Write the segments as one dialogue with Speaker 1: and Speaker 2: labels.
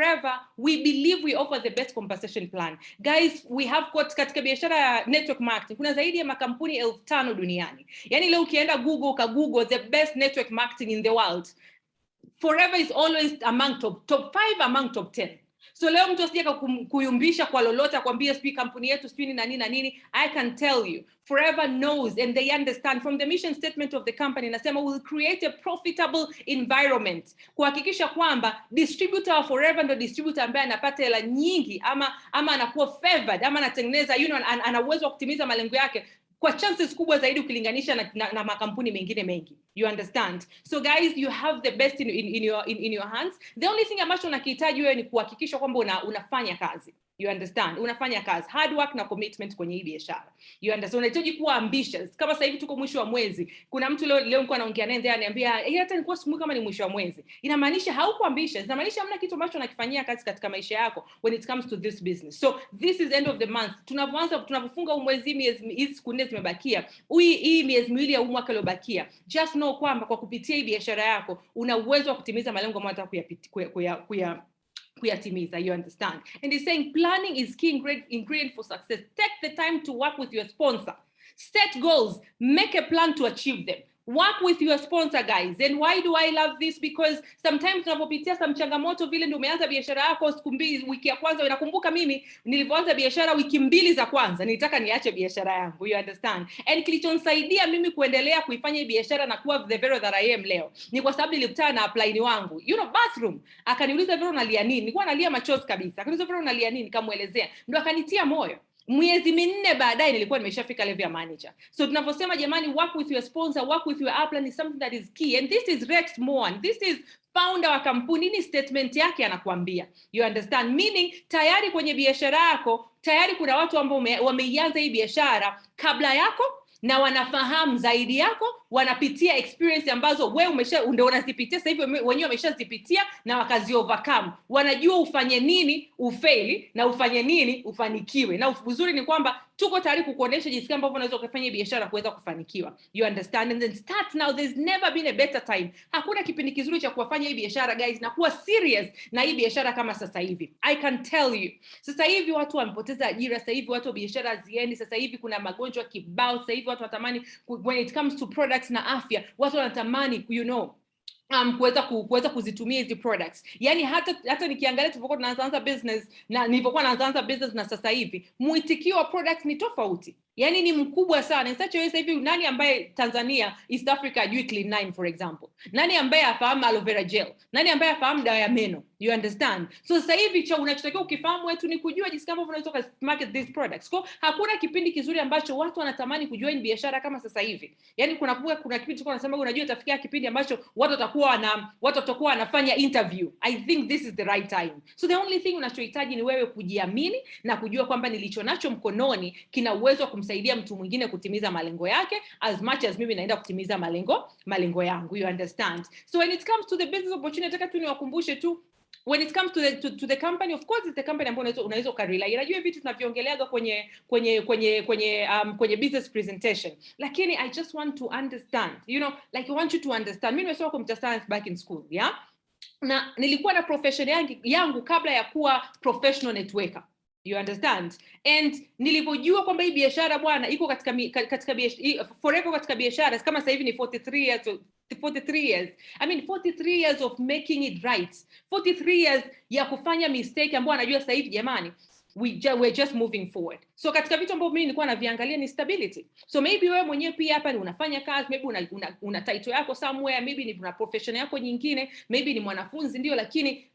Speaker 1: Forever, we believe we offer the best compensation plan. Guys, we have got katika biashara ya network marketing, kuna zaidi ya makampuni 5,000 duniani. Yani leo ukienda Google the best network marketing in the world, Forever is always among top 5 among top 10. So leo mtu asije kuyumbisha kwa lolote akwambia spi kampuni yetu spi ni nini. I can tell you, Forever knows and they understand from the mission statement of the company, nasema will create a profitable environment, kuhakikisha kwamba distributor wa Forever ndo distributor ambaye anapata hela nyingi ama anakuwa favored ama anatengeneza ana uwezo wa kutimiza malengo yake kwa chances kubwa zaidi ukilinganisha na makampuni mengine mengi. You understand? So guys, you have the best in your hands. The only thing ambacho unakihitaji wewe ni kuhakikisha kwamba unafanya kazi. You understand? Unafanya kazi, hard work na commitment kwenye hii biashara. You understand? Unahitaji kuwa ambitious. Kama sasa hivi tuko mwisho wa mwezi, kuna mtu leo nilikuwa naongea naye ndiye ananiambia, hata nilikuwa simu kama ni mwisho wa mwezi." Inamaanisha hauko ambitious. Inamaanisha hamna kitu ambacho unakifanyia kazi katika maisha yako when it comes to this business. So this is end of the month. Tunapofunga mwezi, hizi siku 4 zimebakia. Hii miezi miwili ya mwaka uliobakia. Just know kwamba kwa kupitia hii biashara yako una uwezo wa kutimiza malengo ambayo unataka kuyatimiza. You understand? And he's saying planning is key ingredient for success. Take the time to work with your sponsor. Set goals. Make a plan to achieve them. Work with your sponsor, guys. And why do I love this? Because sometimes tunapopitia some changamoto vile ndio umeanza biashara yako siku 2 wiki ya kwanza. Nakumbuka mimi nilipoanza biashara wiki 2 za kwanza nilitaka niache biashara yangu. You understand? And kilichonisaidia mimi kuendelea kuifanya biashara na kuwa the very that I am leo ni kwa sababu nilikutana na upline wangu. Bathroom. Akaniuliza vile unalia nini? Nilikuwa nalia machozi kabisa. Akaniuliza vile unalia nini? Nikamuelezea. Ndio akanitia moyo. Miezi 4 baadaye nilikuwa nimeshafika level ya manager. So tunaposema jamani, work with your sponsor, work with your upline is something that is key. And this is Rex Moan. This is founder wa kampuni. Ni statement yake anakuambia. You understand? Meaning tayari kwenye biashara yako, tayari kuna watu ambao wameianza hii biashara kabla yako na wanafahamu zaidi yako, wanapitia experience ambazo wewe ndio unazipitia sasa hivi, wenyewe wameshazipitia na wakazi overcome. Wanajua ufanye nini ufaili na ufanye nini ufanikiwe. Na uzuri ni kwamba tuko tayari kukuonesha jinsi ambavyo unaweza kufanya biashara kuweza kufanikiwa. You understand? And then start now. There's never been a better time. Hakuna kipindi kizuri cha kufanya hii biashara guys, na kuwa serious na hii biashara kama sasa hivi. I can tell you. Sasa hivi watu wamepoteza ajira, sasa hivi watu biashara ziendi, sasa hivi kuna magonjwa kibao, sasa hivi watu wanatamani when it comes to products na afya, watu wanatamani kuweza kuzitumia hizi products. Yani hata nikiangalia tulipokuwa tunaanza business na nilipokuwa naanza business na sasa hivi, muitikio wa products ni tofauti. Yani ni mkubwa sana. In such a way, sasa hivi nani ambaye Tanzania, East Africa ajui Clean9 for example? Nani ambaye afahamu aloe vera gel? Nani ambaye afahamu dawa ya meno? You understand? So sasa hivi unachotakiwa ukifahamu wetu ni kujua jinsi kama unaweza market these products. Kwa hakuna kipindi kizuri ambacho watu wanatamani kujoin biashara kama sasa hivi. Yani kuna kipindi tulikuwa tunasema unajua itafikia kipindi ambacho watu watakuwa wanafanya interview. I think this is the right time. So the only thing unachohitaji ni wewe kujiamini na kujua kwamba nilicho nacho mkononi kina uwezo wa kumsaidia mtu mwingine kutimiza malengo yake as much as mimi naenda kutimiza malengo yangu. You understand? So when it comes to the business opportunity, nataka tu niwakumbushe tu, when it comes to the company, of course it's the company ambayo unaweza ukarely. Unajua vitu tunaviongeleaga kwenye business presentation, lakini I just want to understand, like I want you to understand. Mimi nimesoma computer science back in school, yeah? Na nilikuwa na profession yangu kabla ya kuwa professional networker. You understand? And nilipojua kwamba hii biashara bwana iko katika forever katika biashara kama sasa hivi ni 43 years. I mean 43 years of making it right. 43 years ya kufanya mistake ambayo anajua sasa hivi jamani we're just moving forward. So katika vitu ambavyo mimi nilikuwa naviangalia ni stability. So maybe wewe mwenyewe pia hapa ni unafanya kazi, maybe una title yako somewhere, maybe ni una profession yako nyingine, maybe ni mwanafunzi ndio, lakini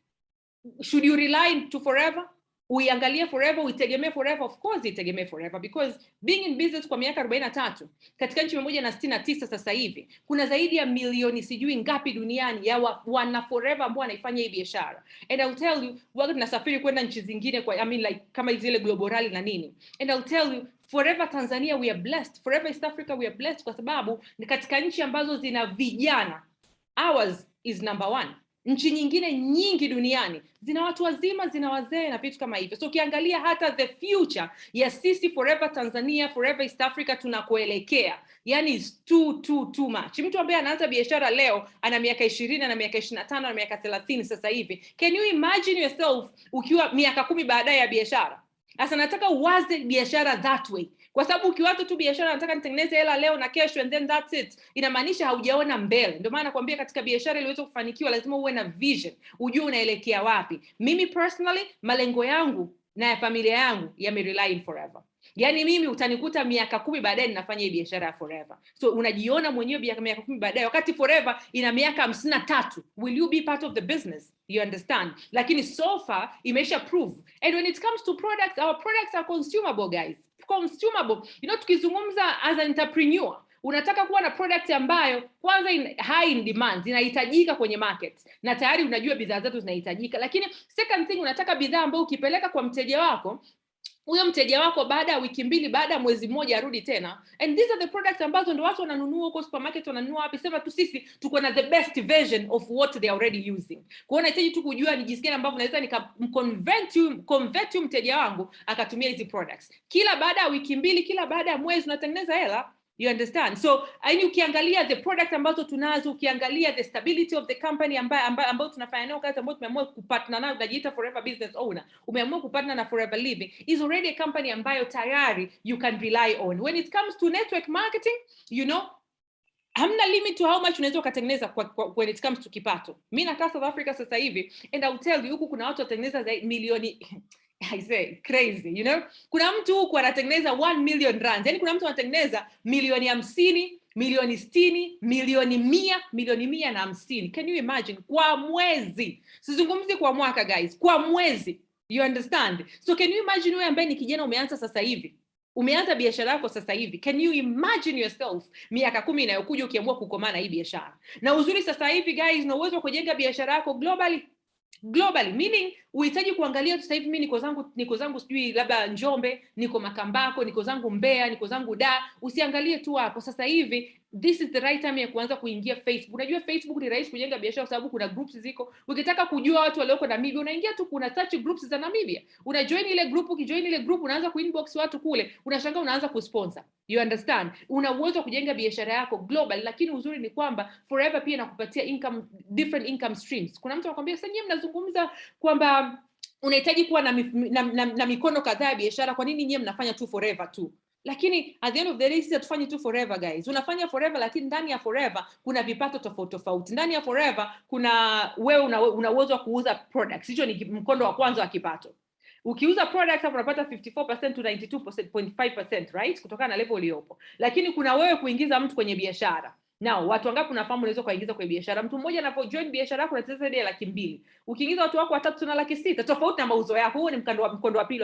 Speaker 1: should you rely to forever? Uiangalie forever, uitegemee forever? Of course itegemee forever, because being in business kwa miaka 43 katika nchi 169 sasa hivi kuna zaidi ya milioni sijui ngapi duniani ya wana forever ambao wanaifanya hii biashara. And I'll tell you, wakati tunasafiri kwenda nchi zingine like kama zile global na nini, and I'll tell you, forever Tanzania we are blessed, forever East Africa we are blessed, kwa sababu ni katika nchi ambazo zina vijana, ours is number 1. Nchi nyingine nyingi duniani zina watu wazima, zina wazee na vitu kama hivyo. So ukiangalia hata the future ya sisi forever Tanzania, forever East Africa tunakoelekea, yani is too much. Mtu ambaye anaanza biashara leo ana miaka 20, ana miaka 25, ana miaka 30 sasa hivi. Can you imagine yourself ukiwa miaka 10 baadaye ya biashara? Sasa nataka uwaze biashara that way. Kwa sababu ukiwaza tu biashara nataka nitengeneze hela leo na kesho and then that's it, inamaanisha haujaona mbele. Ndio maana nakwambia katika biashara ili uweze kufanikiwa lazima uwe na vision, ujue unaelekea wapi. Mimi personally malengo yangu na ya familia yangu yamerely forever. Yani mimi utanikuta miaka 10 baadaye ninafanya hii biashara ya forever. So unajiona mwenyewe miaka 10 baadaye wakati forever ina miaka 53. Will you be part of the business? You understand? Lakini so far imesha prove. And when it comes to products, our products are consumable, guys. Consumable. You know, tukizungumza as an entrepreneur, unataka kuwa na product ambayo kwanza high in demand, inahitajika kwenye market na tayari unajua bidhaa zetu zinahitajika. Lakini second thing, unataka bidhaa ambayo ukipeleka kwa mteja wako, huyo mteja wako baada ya wiki 2, baada ya mwezi mmoja arudi tena. And these are the products ambazo ndo watu wananunua huko supermarket, wananunua wapi, sema tu sisi tuko na the best version of what they are already using. Kwa hiyo nahitaji tu kujua ni jinsi gani ambavyo naweza nikamconvert mteja wangu akatumia hizi products. Kila baada ya wiki 2, kila baada ya mwezi unatengeneza hela. You understand? So, ukiangalia the product ambazo tunazo, ukiangalia the stability of the company ambayo tunafanya nayo kazi, ambayo tumeamua kupartner nayo, tunajiita forever business owner, umeamua kupartner na Forever Living, is already a company ambayo tayari you can rely on. When it comes to network marketing, you know, hamna limit to how much unaweza kutengeneza when it comes to kipato. Mimi nakaa South Africa sasa hivi, and I will tell you, huku kuna watu watengeneza milioni I say crazy, you know. Kuna mtu huku anatengeneza 1 million rands. Yani kuna mtu anatengeneza milioni 50, milioni 60, milioni 100, milioni 150. Can you imagine? Kwa mwezi. Sizungumzi kwa mwaka, guys. Kwa mwezi. You understand? So can you imagine wewe ambaye ni kijana umeanza sasa hivi? Umeanza biashara yako sasa hivi. Can you imagine yourself miaka 10 inayokuja ukiamua kukomana hii biashara? Na uzuri sasa hivi, guys, na uwezo kujenga biashara yako globally, meaning uhitaji kuangalia sasa hivi mimi niko zangu sijui labda Njombe, niko Makambako, niko zangu Mbeya, niko zangu Dar. Usiangalie tu hapo. Sasa hivi this is the right time ya kuanza kuingia Facebook. Unajua Facebook ni rahisi kujenga biashara kwa sababu kuna groups ziko. Ukitaka kujua watu walioko Namibia, unaingia tu, kuna search groups za Namibia. Unajoin ile group, ukijoin ile group unaanza kuinbox watu kule, unashangaa unaanza kusponsor. You understand? Una uwezo kujenga biashara yako global, lakini uzuri ni kwamba Forever pia inakupatia income, different income streams. Kuna mtu anakuambia sasa, nyinyi mnazungumza kwamba unahitaji kuwa na mikono kadhaa ya biashara, kwa nini nyinyi mnafanya tu Forever tu? Lakini at the end of the day sisi hatufanyi tu Forever, guys. Unafanya Forever, lakini ndani ya Forever kuna vipato tofauti. Ndani ya Forever kuna wewe una uwezo wa kuuza products. Hicho ni mkondo wa kwanza wa kipato. Ukiuza products hapo unapata 54% to 92.5%, right? Kutokana na level uliopo. Lakini kuna wewe kuingiza mtu kwenye biashara. Now, watu wangapi unafahamu unaweza kuingiza kwenye biashara? Mtu mmoja anapojoin biashara yako unateza zaidi ya 200,000. Ukiingiza watu wako 3 na 600,000, tofauti na mauzo yako. Huo ni mkondo wa pili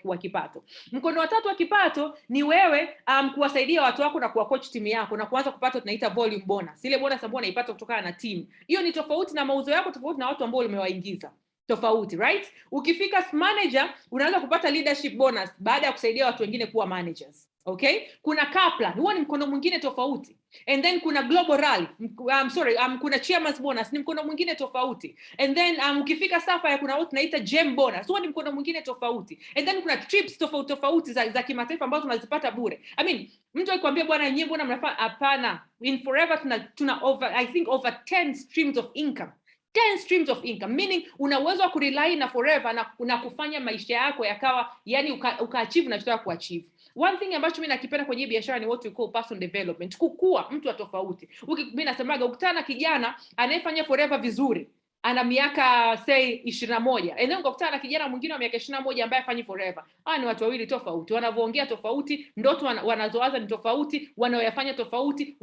Speaker 1: wa kipato. Mkondo wa 3 wa kipato ni wewe kuwasaidia watu wako na kuwacoach timu yako na kuanza kupata tunaita volume bonus. Ile bonus ambayo unaipata kutokana na team. Hiyo ni tofauti na mauzo yako, tofauti na watu ambao umewaingiza. Tofauti, right? Ukifika manager unaanza kupata leadership bonus baada ya kusaidia watu wengine kuwa managers. Okay? Kuna Kaplan, huo ni mkono mwingine tofauti. And then kuna Global Rally, kuna Chairman's bonus, ni mkono mwingine tofauti. And then ukifika Sapphire kuna watu naita Gem bonus, huo ni mkono mwingine tofauti. And then kuna trips tofauti za kimataifa ambazo tunazipata bure. I mean, mtu akikwambia bwana nyinyi mbona mnafanya, hapana. In Forever tuna over 10 streams of income. 10 streams of income, meaning una uwezo wa kurely na Forever na kufanya maisha yako yakawa, yani ukaachieve unachotaka kuachieve. One thing ambacho mimi nakipenda kwenye biashara ni what we call personal development, kukua mtu wa tofauti. Mimi nasemaga ukutana na kijana anayefanya Forever vizuri, ana miaka say 21, and then ukakutana na kijana mwingine wa miaka 21 ambaye afanyi Forever. Ni watu wawili tofauti, wanavoongea tofauti, ndoto wanazoanza ni tofauti, wanaoyafanya tofauti,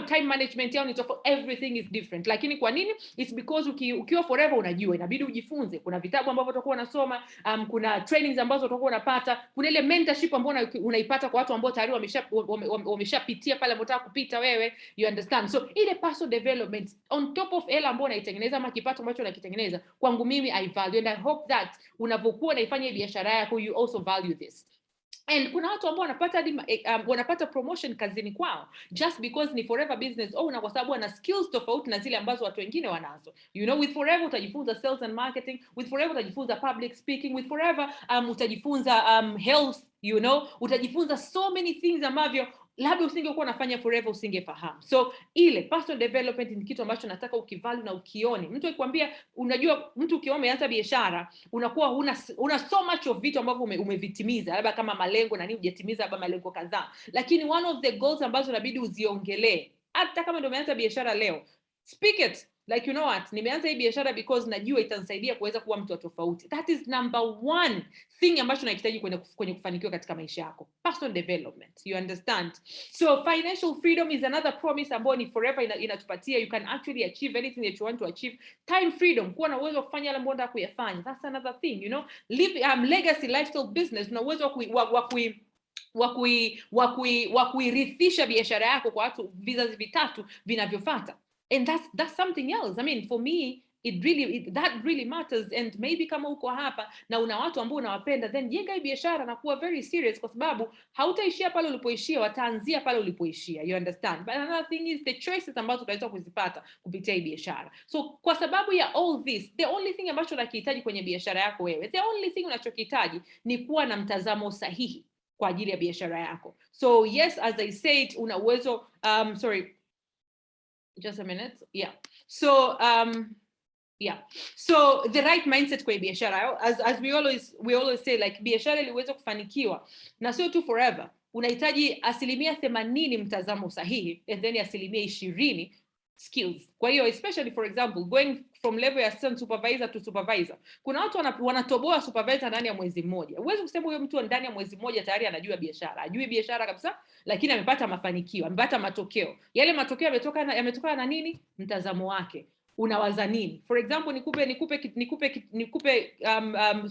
Speaker 1: time management yao ni tofauti, everything is different. Lakini kwa nini? It's because ukiwa Forever unajua inabidi ujifunze. Kuna vitabu ambavyo utakuwa unasoma, kuna trainings ambazo utakuwa unapata, kuna ile mentorship ambayo unaipata kwa watu ambao tayari wameshapitia pale ambapo unataka kupita wewe. You understand? So ile personal development on top of hela ambayo unaitengeneza ama kipato ambacho unakitengeneza, kwangu mimi I value, and I hope that unapokuwa unaifanya biashara yako you also value this. And kuna watu ambao wanapata promotion kazini kwao just because ni forever business owner, kwa sababu ana skills tofauti na zile ambazo watu wengine wanazo. You know, with forever utajifunza sales and marketing, with forever utajifunza public speaking, with forever utajifunza health, you know, utajifunza so many things ambavyo labda usingekuwa unafanya forever usingefahamu. So ile personal development ni kitu ambacho nataka ukivalue na ukione. Mtu akikwambia, unajua mtu ukiwa umeanza biashara unakuwa una so much of vitu ambavyo umevitimiza, labda kama malengo na nini hujatimiza labda malengo kadhaa, lakini one of the goals ambazo inabidi uziongelee hata kama ndio umeanza biashara leo, speak it like, you know what, nimeanza hii biashara because najua itanisaidia kuweza kuwa mtu tofauti. That is number one thing ambacho unahitaji kwenye kufanikiwa katika maisha yako, personal development. You understand? So financial freedom is another promise ambayo ni forever inatupatia. You can actually achieve anything that you want to achieve. Time freedom, kuwa na uwezo wa kufanya yale ambayo unataka kuyafanya. That's another thing, you know. Live legacy lifestyle business, una uwezo wa kuirithisha biashara yako kwa watu vizazi vitatu vinavyofuata. And that's something else. I mean, for me, that really matters. And maybe kama uko hapa na una watu ambao unawapenda, then jenga hii biashara na kuwa very serious, kwa sababu hautaishia pale ulipoishia, wataanzia pale ulipoishia. You understand? But another thing is the choices ambazo utaweza kuzipata kupitia hii biashara. So kwa sababu ya all this, the only thing ambacho unakihitaji kwenye biashara yako wewe, the only thing unachokihitaji ni kuwa na mtazamo sahihi kwa ajili ya biashara yako. So yes, as I said, una uwezo sorry, just a minute. Yeah. So so the right mindset kwa biashara, as we always say, like, biashara ili uweze kufanikiwa na sio tu forever, unahitaji 80% mtazamo sahihi and then 20% skills. Kwa hiyo especially for example going from level ya assistant supervisor to supervisor, kuna watu wanatoboa supervisor ndani ya mwezi mmoja. Huwezi kusema huyo mtu ndani ya mwezi mmoja tayari anajua biashara. Ajui biashara kabisa, lakini amepata mafanikio, amepata matokeo. Yale matokeo yametokana na nini? Mtazamo wake. Unawaza nini? For example, nikupe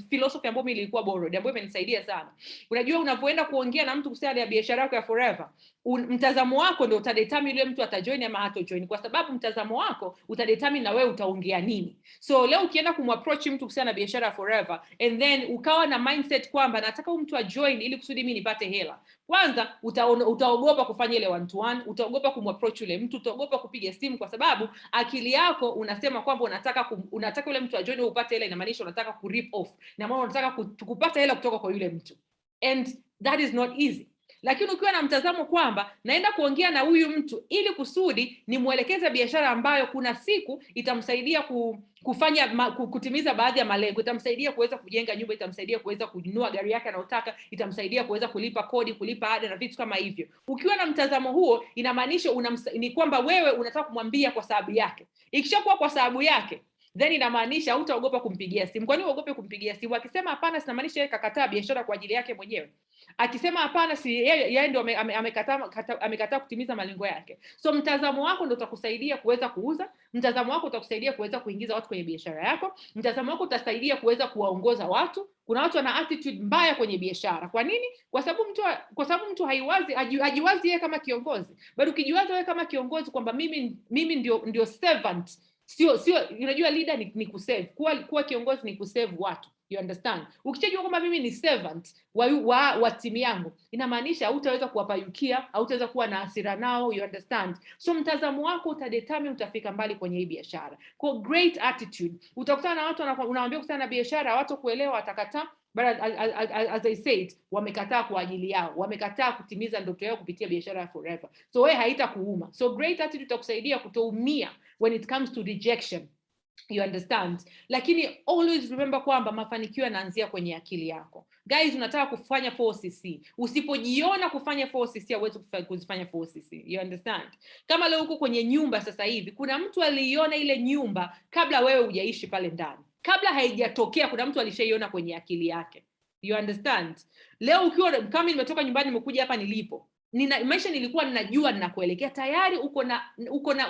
Speaker 1: philosophy ambayo mimi ilikuwa borrowed, ambayo imenisaidia sana. Unajua unapoenda kuongea na mtu kuhusiana na biashara yako ya forever, mtazamo wako ndio utadetermine yule mtu atajoin ama hatojoin, kwa sababu mtazamo wako utadetermine na wewe utaongea nini. So leo ukienda kumapproach mtu kuhusiana na biashara ya forever and then ukawa na mindset kwamba nataka mtu ajoin ili kusudi mimi nipate hela, kwanza utaogopa kufanya ile one to one, utaogopa kumapproach yule mtu, utaogopa kupiga simu, kwa sababu akili yako unasema kwamba unataka yule mtu ajoin upate hela, inamaanisha unataka ku rip off, na maana unataka kupata hela kutoka kwa yule mtu, and that is not easy. Lakini ukiwa na mtazamo kwamba naenda kuongea na huyu mtu ili kusudi nimuelekeze biashara ambayo kuna siku itamsaidia kutimiza baadhi ya malengo, itamsaidia kuweza kujenga nyumba, itamsaidia kuweza kununua gari yake anayotaka, itamsaidia kuweza kulipa kodi, kulipa ada na vitu kama hivyo. Ukiwa na mtazamo huo, inamaanisha ni kwamba wewe unataka kumwambia kwa sababu yake. Ikishakuwa kwa sababu yake, then inamaanisha hutaogopa kumpigia simu. Kwa nini uogope kumpigia simu? Akisema hapana, sinamaanisha yeye kakataa biashara kwa ajili yake mwenyewe. Akisema hapana, si yeye ndio amekataa kutimiza malengo yake. So mtazamo wako ndio utakusaidia kuweza kuuza, mtazamo wako utakusaidia kuweza kuingiza watu kwenye biashara yako, mtazamo wako utasaidia kuweza kuwaongoza watu. Kuna watu wana attitude mbaya kwenye biashara. Kwa nini? Kwa sababu mtu hajiwazi yeye kama kiongozi. Bado ukijiwaza wewe kama kiongozi kwamba mimi ndio servant, sio unajua leader ni kusave, kuwa kiongozi ni kusave watu. You understand? Ukijua kwamba mimi ni servant wa timu yangu, inamaanisha hutaweza kuwapayukia, hautaweza kuwa na hasira nao. You understand? So mtazamo wako utadetermine utafika mbali kwenye hii biashara. Kwa great attitude, utakutana na watu unawaambia kuhusiana na biashara, watu kuelewa, watakataa. But as I said, wamekataa kwa ajili yao, wamekataa kutimiza ndoto yao kupitia biashara ya forever. So wewe haitakuuma. So great attitude itakusaidia kutoumia when it comes to rejection. You understand? Lakini always remember kwamba mafanikio yanaanzia kwenye akili yako. Guys, unataka kufanya 4cc. Usipojiona kufanya 4cc, hauwezi kufanya 4cc. You understand? Kama leo uko kwenye nyumba sasa hivi, kuna mtu aliiona ile nyumba kabla wewe hujaishi pale ndani. Kabla haijatokea, kuna mtu alishaiona kwenye akili yake. You understand? Leo ukiwa kama nimetoka nyumbani nimekuja hapa nilipo, maisha nilikuwa ninajua ninakuelekea, tayari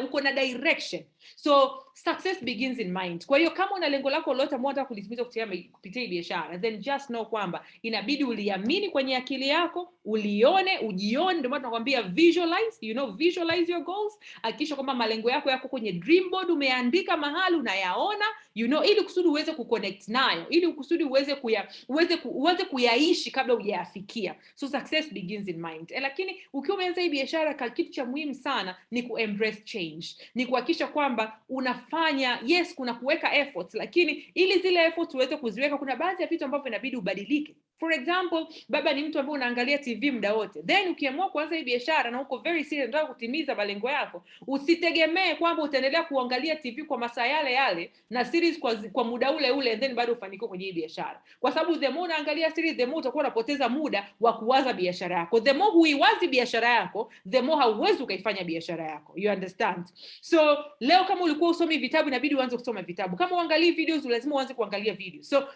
Speaker 1: uko na direction. So success begins in mind. Kwa hiyo kama una lengo lako lolote ambalo unataka kulitimiza kupitia biashara, then just know kwamba inabidi uliamini kwenye akili yako, ulione, ujione. Ndio maana tunakwambia visualize, visualize your goals. Hakikisha kwamba malengo yako yako kwenye dream board, umeandika mahali unayaona, ili kusudi uweze kuconnect nayo, ili kusudi uweze kuyaishi kabla hujayafikia. So success begins in mind. Lakini ukiwa umeanza hii biashara, kitu cha muhimu sana ni embrace change. Ni kuhakikisha kwamba unafanya, yes, kuna kuweka efforts, lakini ili zile efforts uweze kuziweka, kuna baadhi ya vitu ambavyo inabidi ubadilike. For example, baba ni mtu ambaye unaangalia TV muda wote. Then ukiamua kuanza hii biashara na uko very serious unataka kutimiza malengo yako, usitegemee kwamba utaendelea kuangalia TV kwa masaa yale na series kwa muda ule and then bado ufanikiwe kwenye hii biashara. Kwa sababu the more unaangalia series, the more utakuwa unapoteza muda wa kuwaza biashara yako. The more huiwazi biashara yako, the more hauwezi ukaifanya biashara yako. You understand? So leo kama ulikuwa usomi vitabu, inabidi uanze kusoma vitabu. Kama uangalie videos, lazima uanze kuangalia videos. So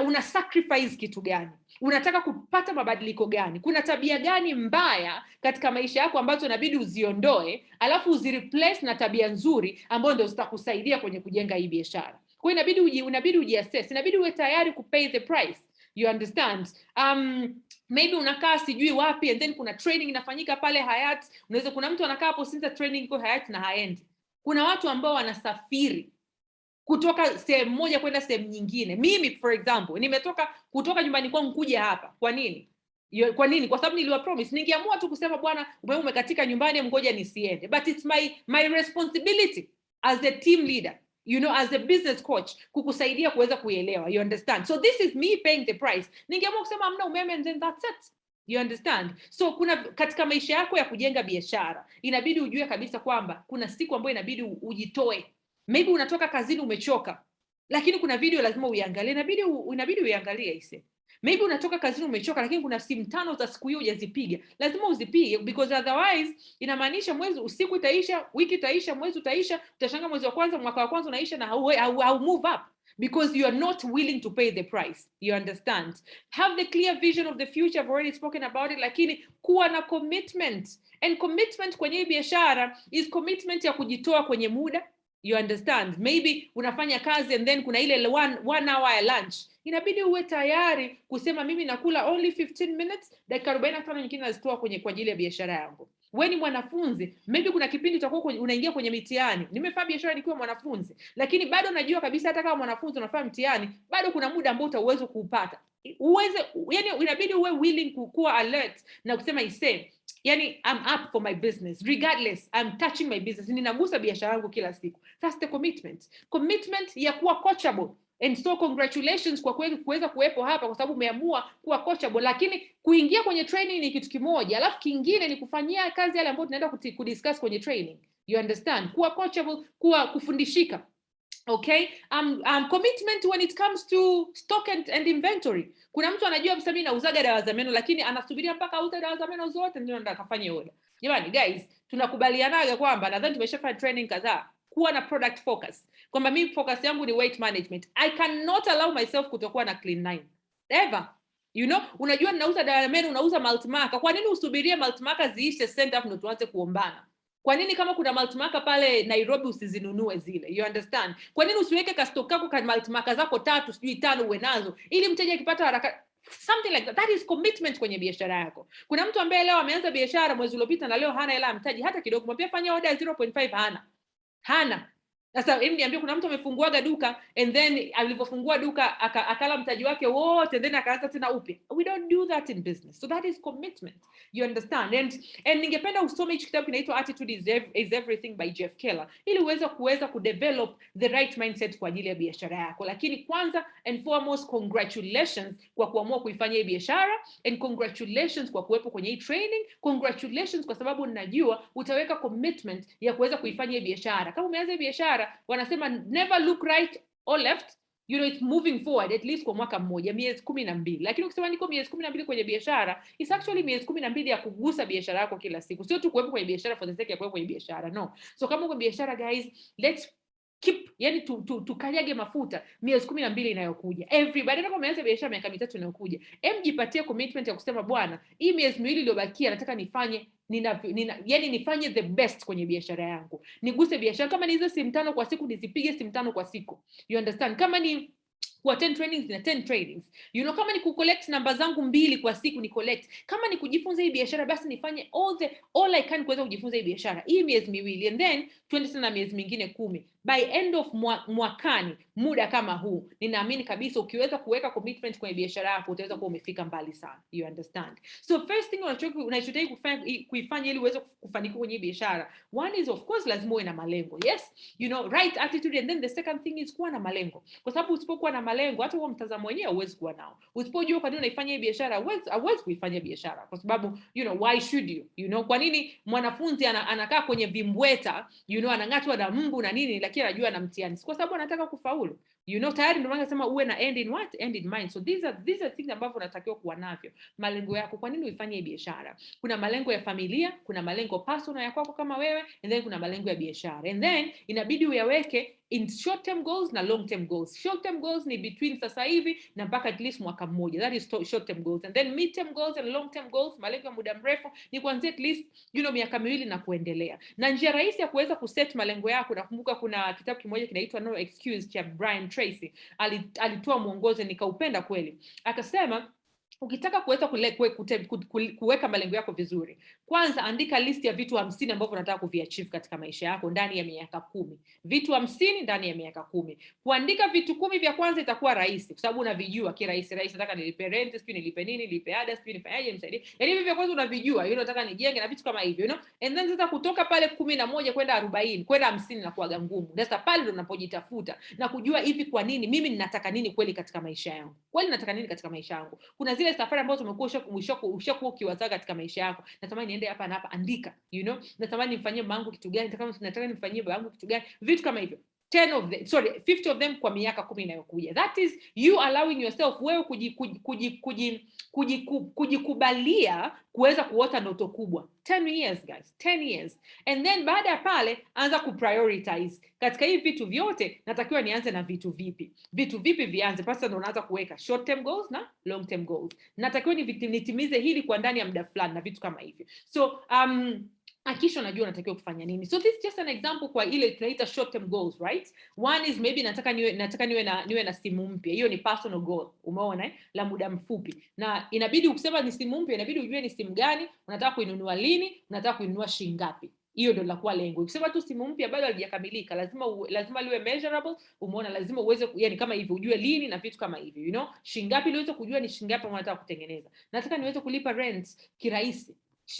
Speaker 1: una sacrifice kitu gani? Unataka kupata mabadiliko gani? Kuna tabia gani mbaya katika maisha yako ambazo inabidi uziondoe, alafu uzireplace na tabia nzuri ambazo ndio zitakusaidia kwenye kujenga hii biashara. Kwa hiyo inabidi ujiassess, inabidi uwe tayari kupay the price. You understand? Maybe unakaa sijui wapi and then kuna training inafanyika pale Hayat. Unaweza kuna mtu anakaa hapo since training iko Hayat na haendi. Kuna watu ambao wanasafiri kutoka sehemu moja kwenda sehemu nyingine. Mimi for example, nimetoka kutoka nyumbani kwangu kuja hapa. Kwa nini? Kwa sababu niliwa promise. Ningeamua tu kusema bwana, umekatika nyumbani, ngoja nisiende. But it's my responsibility as a team leader, as a business coach, kukusaidia kuweza kuelewa. You understand? So this is me paying the price. Ningeamua kusema hamna umeme and then that's it. You understand? So kuna katika maisha yako ya kujenga biashara, inabidi ujue kabisa kwamba kuna siku ambayo inabidi ujitoe. Maybe unatoka kazini umechoka, lakini kuna video lazima uiangalie, inabidi uiangalie ise. Maybe unatoka kazini umechoka, lakini kuna simu 5 za siku hiyo hujazipiga, lazima uzipige, because otherwise inamaanisha usiku itaisha, wiki itaisha, mwezi utaisha, utashanga mwezi wa kwanza, mwaka wa kwanza unaisha na how move up, because you are not willing to pay the price. You understand? Have the clear vision of the future. I've already spoken about it, lakini kuwa na commitment. And commitment kwenye biashara is commitment ya kujitoa kwenye muda. You understand? Maybe unafanya kazi and then kuna ile one hour ya lunch. Inabidi uwe tayari kusema mimi nakula only 15 minutes, dakika 45 nyingine nazitoa kwa ajili ya biashara yangu. Wewe ni mwanafunzi, maybe kuna kipindi utakuwa unaingia kwenye mitihani. Nimefanya biashara nikiwa mwanafunzi, lakini bado najua kabisa hata kama mwanafunzi unafanya mtihani, bado kuna muda ambao utaweza kuupata. Inabidi uwe willing kuwa alert na kusema I'm up for my business. Regardless, I'm touching my business. Ninagusa biashara yangu kila siku. That's the commitment. Commitment ya kuwa coachable. And so congratulations kwa kuweza kuwepo hapa kwa sababu umeamua kuwa coachable. Lakini kuingia kwenye training ni kitu kimoja, alafu kingine ni kufanyia kazi yale ambayo tunaenda kudiscuss kwenye training. You understand? Kuwa coachable, kuwa kufundishika. Okay? Commitment when it comes to stock and inventory. Kuna mtu anajua msa mimi nauzaga dawa za meno, lakini anasubiria mpaka auze dawa za meno zote ndio ndo akafanye order. Jamani guys, tunakubalianaga kwamba nadhani tumeshafanya training kadhaa, kuwa na product focus. Kwamba mimi focus yangu ni weight management. I cannot allow myself kutokuwa na clean 9. Ever. Unajua ninauza dawa ya meno, unauza multimarker. Kwa nini usubirie multimarker ziishe send up ndio tuanze kuombana? Kwa nini kama kuna multimarker pale Nairobi usizinunue zile? You understand? Kwa nini usiweke kastock yako kwa multimarker zako 3 sijui 5 uwe nazo ili mteja akipata haraka? Something like that. That is commitment kwenye biashara yako. Kuna mtu ambaye leo ameanza biashara mwezi uliopita na leo hana hela mtaji hata kidogo. Mwambie fanya order 0.5 hana. Sasa niambie kuna mtu amefunguaga duka and then alipofungua duka akala mtaji wake wote and then akaanza tena upya. We don't do that in business. So that is commitment. You understand? And ningependa usome hichi kitabu kinaitwa Attitude is Everything by Jeff Keller ili kuweza kudevelop the right mindset kwa ajili ya biashara yako. Lakini kwanza and foremost, congratulations kwa kuamua kuifanya hii biashara, and congratulations kwa kuwepo kwenye hii training. Congratulations kwa sababu ninajua utaweka commitment ya kuweza kuifanya hii biashara. Kama umeanza hii biashara, wanasema never look right or left, it's moving forward at least kwa mwaka mmoja, miezi 12. Lakini ukisema niko miezi 12 kwenye biashara, it's actually miezi 12 ya kugusa biashara yako kila siku. Sio tu kuwepo kwenye biashara for the sake ya kuwepo kwenye biashara, no. So kama uko biashara guys, let's keep, tukanyage mafuta miezi 12 inayokuja. Everybody kama umeanza biashara miaka 3 inayokuja, jipatie commitment ya kusema bwana, hii miezi 2 iliyobakia nataka nifanye yani nifanye the best kwenye biashara yangu. Niguse biashara, kama ni hizo simu 5 kwa siku nizipige simu 5 kwa siku. You understand? Kama ni kwa 10 trainings na 10 trainings. You know, kama ni kucollect namba zangu 2 kwa siku ni collect. Kama ni kujifunza hii biashara basi nifanye all I can kuweza kujifunza hii biashara. Hii miezi 2 and then twende tena miezi mingine 10. By end of mwakani, muda kama huu, ninaamini kabisa ukiweza kuweka commitment kwenye biashara yako utaweza kuwa umefika mbali sana. You understand? So first thing unachotakiwa kuifanya ili uweze kufanikiwa kwenye biashara, one is of course lazima uwe na malengo. Yes, you know, right attitude, and then the second thing is kuwa na malengo. Kwa sababu usipokuwa na malengo, hata huo mtazamo wenyewe huwezi kuwa nao. Usipojua kwa nini unaifanya hii biashara, huwezi kuifanya biashara. Kwa sababu, you know, why should you? You know, kwa nini mwanafunzi anakaa kwenye vimbweta, you know, anang'atwa na mbu na nini, lakini anajua na mtihani? Kwa sababu anataka kufaulu. You know, tayari ndio maana nasema uwe na end in mind. So these are things ambavyo unatakiwa kuwa navyo. Malengo yako, kwa nini uifanye hii biashara? Kuna malengo ya familia, kuna malengo personal ya kwako kama wewe, and then kuna malengo ya biashara. And then inabidi uyaweke in short term goals na long term goals. Short term goals ni between sasa hivi na mpaka at least mwaka mmoja. That is short term goals. And then mid term goals and long term goals, malengo ya muda mrefu ni kuanzia at least, you know, miaka 2 na kuendelea. Na njia rahisi ya kuweza kuset malengo yako, nakumbuka kuna kitabu kimoja kinaitwa No Excuse cha Brian Tracy. Alitoa mwongozo nikaupenda kweli. Akasema ukitaka kuweza kuweka malengo yako vizuri, kwanza andika list ya vitu 50 ambavyo unataka kuviachieve katika maisha yako ndani ya miaka 10. Vitu 50 ndani ya miaka 10. Kuandika vitu 10 vya kwanza itakuwa rahisi kwa sababu unavijua kirahisi. Nataka nilipe rent, sio nilipe nini, nilipe ada, sio nifanyaje, nisaidie. Yaani hivi vya kwanza unavijua, you know, nataka nijenge na vitu kama hivyo, you know. And then sasa kutoka pale 11 kwenda 40, kwenda 50 na kuaga ngumu. Sasa pale ndo unapojitafuta na kujua hivi kwa nini mimi ninataka nini kweli katika maisha yangu. Kweli nataka nini katika maisha yangu? Kuna zile safari ambazo umekuwa ushakuwa ukiwaza katika maisha yako. Natamani niende hapa na hapa, andika, you know. Natamani nimfanyie mamangu kitu gani, nataka nimfanyie babangu kitu gani, vitu kama hivyo. 50 of them kwa miaka 10 inayokuja. That is you allowing yourself, wewe kujikubalia kuweza kuota ndoto kubwa. 10 years guys, 10 years. And then baada ya pale anza kuprioritize. Katika hivi vitu vyote natakiwa nianze na vitu vipi? Vitu vipi vianze? Pasa ndo unaanza kuweka short term goals na long term goals. Natakiwa nitimize hili kwa ndani ya muda fulani na vitu kama hivyo. So akisha unajua unatakiwa kufanya nini. So this is just an example kwa ile tunaita short term goals, right? One is maybe nataka niwe na simu mpya. Hiyo ni personal goal. Umeona la muda mfupi. Na inabidi ukisema ni simu mpya, inabidi ujue ni simu gani, unataka kuinunua lini, unataka kuinunua shilingi ngapi. Hiyo ndio linakuwa lengo. Ukisema tu simu mpya bado halijakamilika, lazima liwe measurable. Umeona, lazima uweze, yani kama hivyo ujue lini na vitu kama hivyo, you know. Shilingi ngapi uweze kujua ni shilingi ngapi unataka kutengeneza. Nataka niweze kulipa rent kirahisi.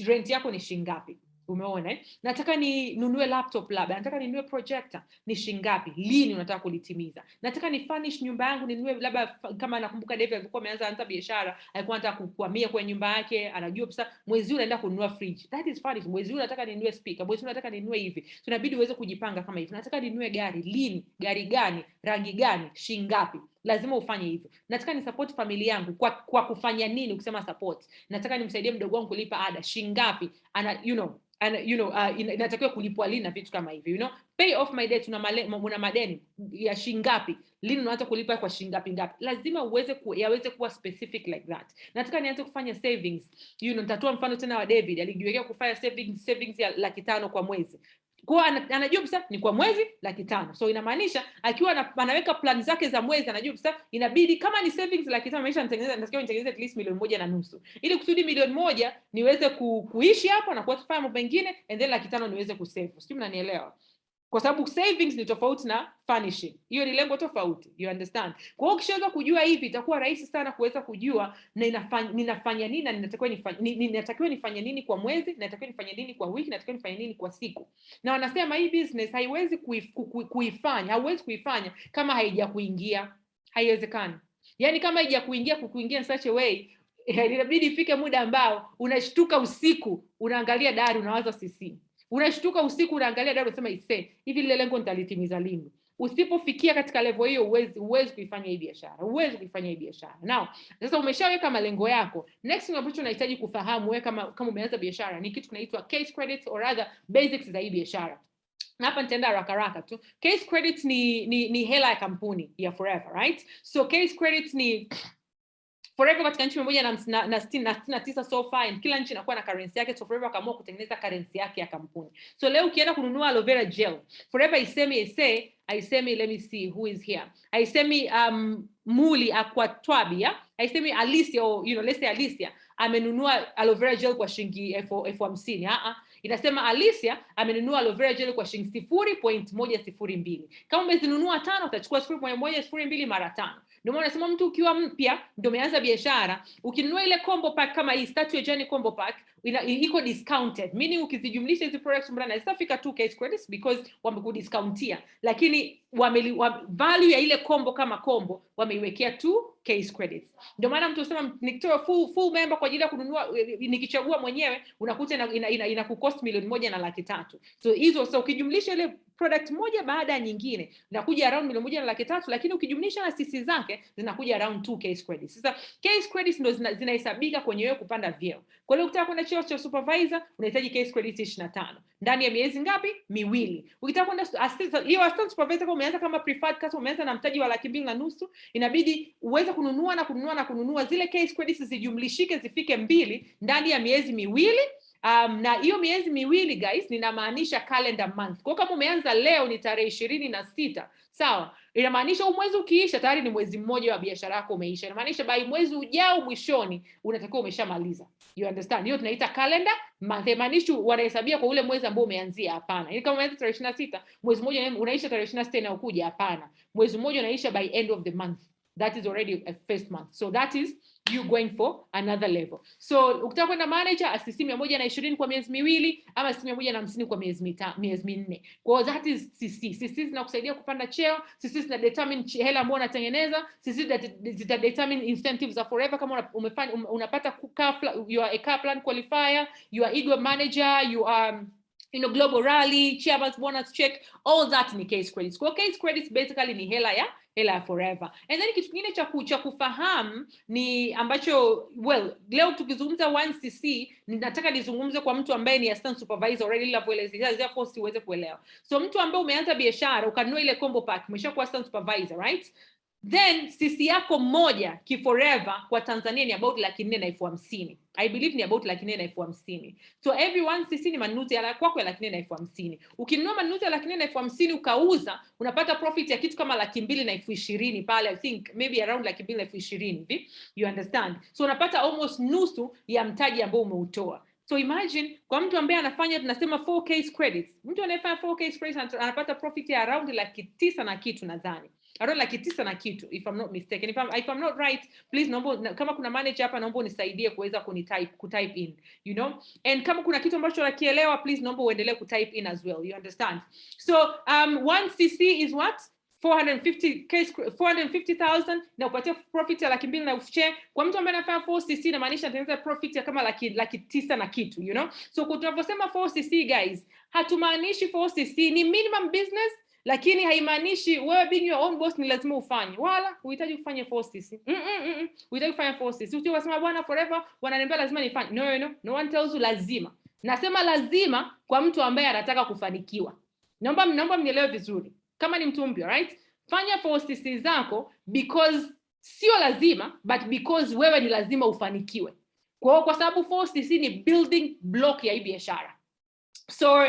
Speaker 1: Rent yako ni shilingi ngapi? Umeona nataka ninunue laptop, labda nataka ninunue projector, ni shilingi ngapi, lini unataka kulitimiza. Nataka ni furnish nyumba yangu, ninunue labda, kama nakumbuka David alikuwa ameanza biashara, alikuwa anataka kuhamia kwenye nyumba yake, anajua pesa mwezi huu naenda kununua fridge, that is furnish. Mwezi huu nataka ninunue speaker, mwezi huu nataka ninunue hivi. Tunabidi uweze kujipanga kama hivi. Nataka ninunue gari, lini, gari gani, rangi gani, shilingi ngapi, lazima ufanye hivyo. Nataka ni support familia yangu kwa kufanya nini? Ukisema support, nataka nimsaidie mdogo wangu kulipa ada, shilingi ngapi, inatakiwa kulipwa lini na vitu kama hivyo, you know. Pay off my debt, una madeni ya shilingi ngapi, lini unaanza kulipa kwa shilingi ngapi. Lazima yaweze kuwa specific like that. Nataka nianze kufanya savings, you know. Nitatoa mfano tena wa David, alijiwekea kufanya savings ya 500 kwa mwezi. Kwa anajua pesa ni kwa mwezi 500. So inamaanisha akiwa anaweka plan zake za mwezi, anajua pesa inabidi kama ni savings 500, maisha nitatengeneza at least 1.5 million, ili kusudi 1 million niweze kuishi hapo na kufanya mambo mengine, and then 500 niweze kusave. Sio, mnanielewa? Kwa sababu savings ni tofauti na furnishing. Hiyo ni lengo tofauti. You understand? Kwa hiyo ukishaweza kujua hivi, itakuwa rahisi sana kuweza kujua ninafanya nini na ninatakiwa nifanye nini kwa mwezi, natakiwa nifanye nini kwa wiki, natakiwa nifanye nini kwa siku. Na wanasema hii business haiwezi kuifanya, hauwezi kuifanya kama haijakuingia. Haiwezekani. Yaani kama haijakuingia in such a way, inabidi ifike muda ambao unashtuka usiku, unaangalia dari, unawaza sisi. Unashtuka usiku unaangalia dada unasema hivi lile lengo nitalitimiza lini? Usipofikia katika level hiyo huwezi kuifanya hii biashara. Huwezi kuifanya hii biashara. Now, sasa umeshaweka malengo yako. Next thing ambacho unahitaji kufahamu wewe kama umeanza biashara ni kitu kinaitwa case credits or rather basics za hii biashara. Na hapa nitaenda haraka tu. Case credits ni hela ya kampuni ya forever, right? So case credits ni Forever katika nchi 169 so far, kila nchi inakuwa na currency yake. So Forever akaamua kutengeneza currency yake ya kampuni. So leo ukienda kununua aloe vera gel, Forever haisemi let me see who is here, haisemi Muli Aquatwabi, haisemi Alicia, or let's say Alicia amenunua aloe vera gel kwa shilingi 50,000. Inasema Alicia amenunua aloe vera gel kwa shilingi 0.102. Kama umezinunua 5 utachukua 0.102 mara 5. Ndio maana nasema mtu ukiwa mpya ndio umeanza biashara, ukinunua ile combo pack kama hii Statue Journey combo pack iko discounted, meaning ukizijumlisha hizo products mbona zitafika 2k credits because wamekudiscountia, lakini value ya ile combo kama combo wameiwekea 2k credits. Ndio maana mtu usema nikitoa full member kwa ajili ya kununua, nikichagua mwenyewe unakuta ina kucost 1,300,000. So hizo ukijumlisha ile product moja baada ya nyingine inakuja around 1,300,000, lakini ukijumlisha na CC zake zinakuja around 2k credits. Sasa k credits ndio zinahesabika kwenye wewe kupanda vyeo. Kwa hiyo ukitaka kwenda cheo cha supervisor unahitaji k credits 25 ndani ya miezi ngapi? 2. Ukitaka kwenda assistant supervisor, kama umeanza kama preferred customer, umeanza na mtaji wa 250,000, inabidi uweze kununua zile k credits zijumlishike zifike 2 ndani ya miezi 2. Na hiyo miezi 2 guys ninamaanisha calendar month. Kwa kama umeanza leo ni tarehe 26, sawa, inamaanisha mwezi ukiisha tayari ni mwezi mmoja wa biashara yako umeisha. Inamaanisha by mwezi ujao mwishoni unatakiwa umeshamaliza. You understand? Hiyo tunaita calendar month. Inamaanisha wanahesabia kwa ule mwezi ambao umeanzia, hapana. Yaani kama umeanza tarehe 26, mwezi mmoja unaisha tarehe 26 na ukuja, hapana. Mwezi mmoja unaisha by end of the month. That is already a first month. So that is you going for another level. So ukitaka kwenda manager, asisi 120 kwa miezi 2 ama asisi 150 kwa miezi 4. Kwa that is CC. CC zinakusaidia kupanda cheo, CC zina determine hela ambayo unatengeneza, CC zita determine incentives za Forever. Kama unapata you are a car plan qualifier, you are Eagle manager, you are global rally, chairman's bonus check, all that ni case credits. Kwa case credits basically ni hela ya Forever. And then kitu kingine cha kufahamu ni ambacho leo tukizungumza 1cc ninataka nizungumze kwa mtu ambaye ni assistant supervisor already level force uweze kuelewa. So mtu ambaye umeanza biashara ukanunua ile combo pack, umeshakuwa assistant supervisor, right? Then CC yako moja Forever kwa Tanzania ni about 450,000. I believe ni about 450,000. So every 1cc ni manunuzi ya kwako ya 450,000. Ukinunua manunuzi ya 450,000 ukauza, unapata profit ya kitu kama 220,000 pale, I think maybe around 220,000 hivi. You understand? So unapata almost nusu ya mtaji ambao umeutoa. So imagine kwa mtu ambaye anafanya tunasema 4k credits. Mtu anayefanya 4k credits anapata profit ya around 900,000 na kitu nadhani. Around 900,000 na kitu, if I'm not mistaken. If I'm not right, please naomba, kama kuna manager hapa naomba unisaidie kuweza kutype in, and kama kuna kitu ambacho unakielewa please naomba uendelee kutype in as well. You understand? So 1cc is what? 450,000 na upatia profit ya 200,000 na share. Kwa mtu ambaye anafanya 4cc inamaanisha atatengeneza profit ya kama 900,000 na kitu, So kwa tunaposema 4cc guys, hatumaanishi 4cc ni minimum business, lakini haimaanishi wewe being your own boss ni lazima ufanye. Wala uhitaji kufanya 4cc. Uhitaji kufanya 4cc. Usiwasema bwana Forever wananiambia lazima nifanye. No one tells you lazima. Nasema lazima kwa mtu ambaye anataka kufanikiwa. Naomba mnielewe vizuri. Kama ni mtu mpya, right? Fanya 4cc zako because sio lazima, but because wewe ni lazima ufanikiwe. Kwa sababu 4cc ni building block ya hii biashara. So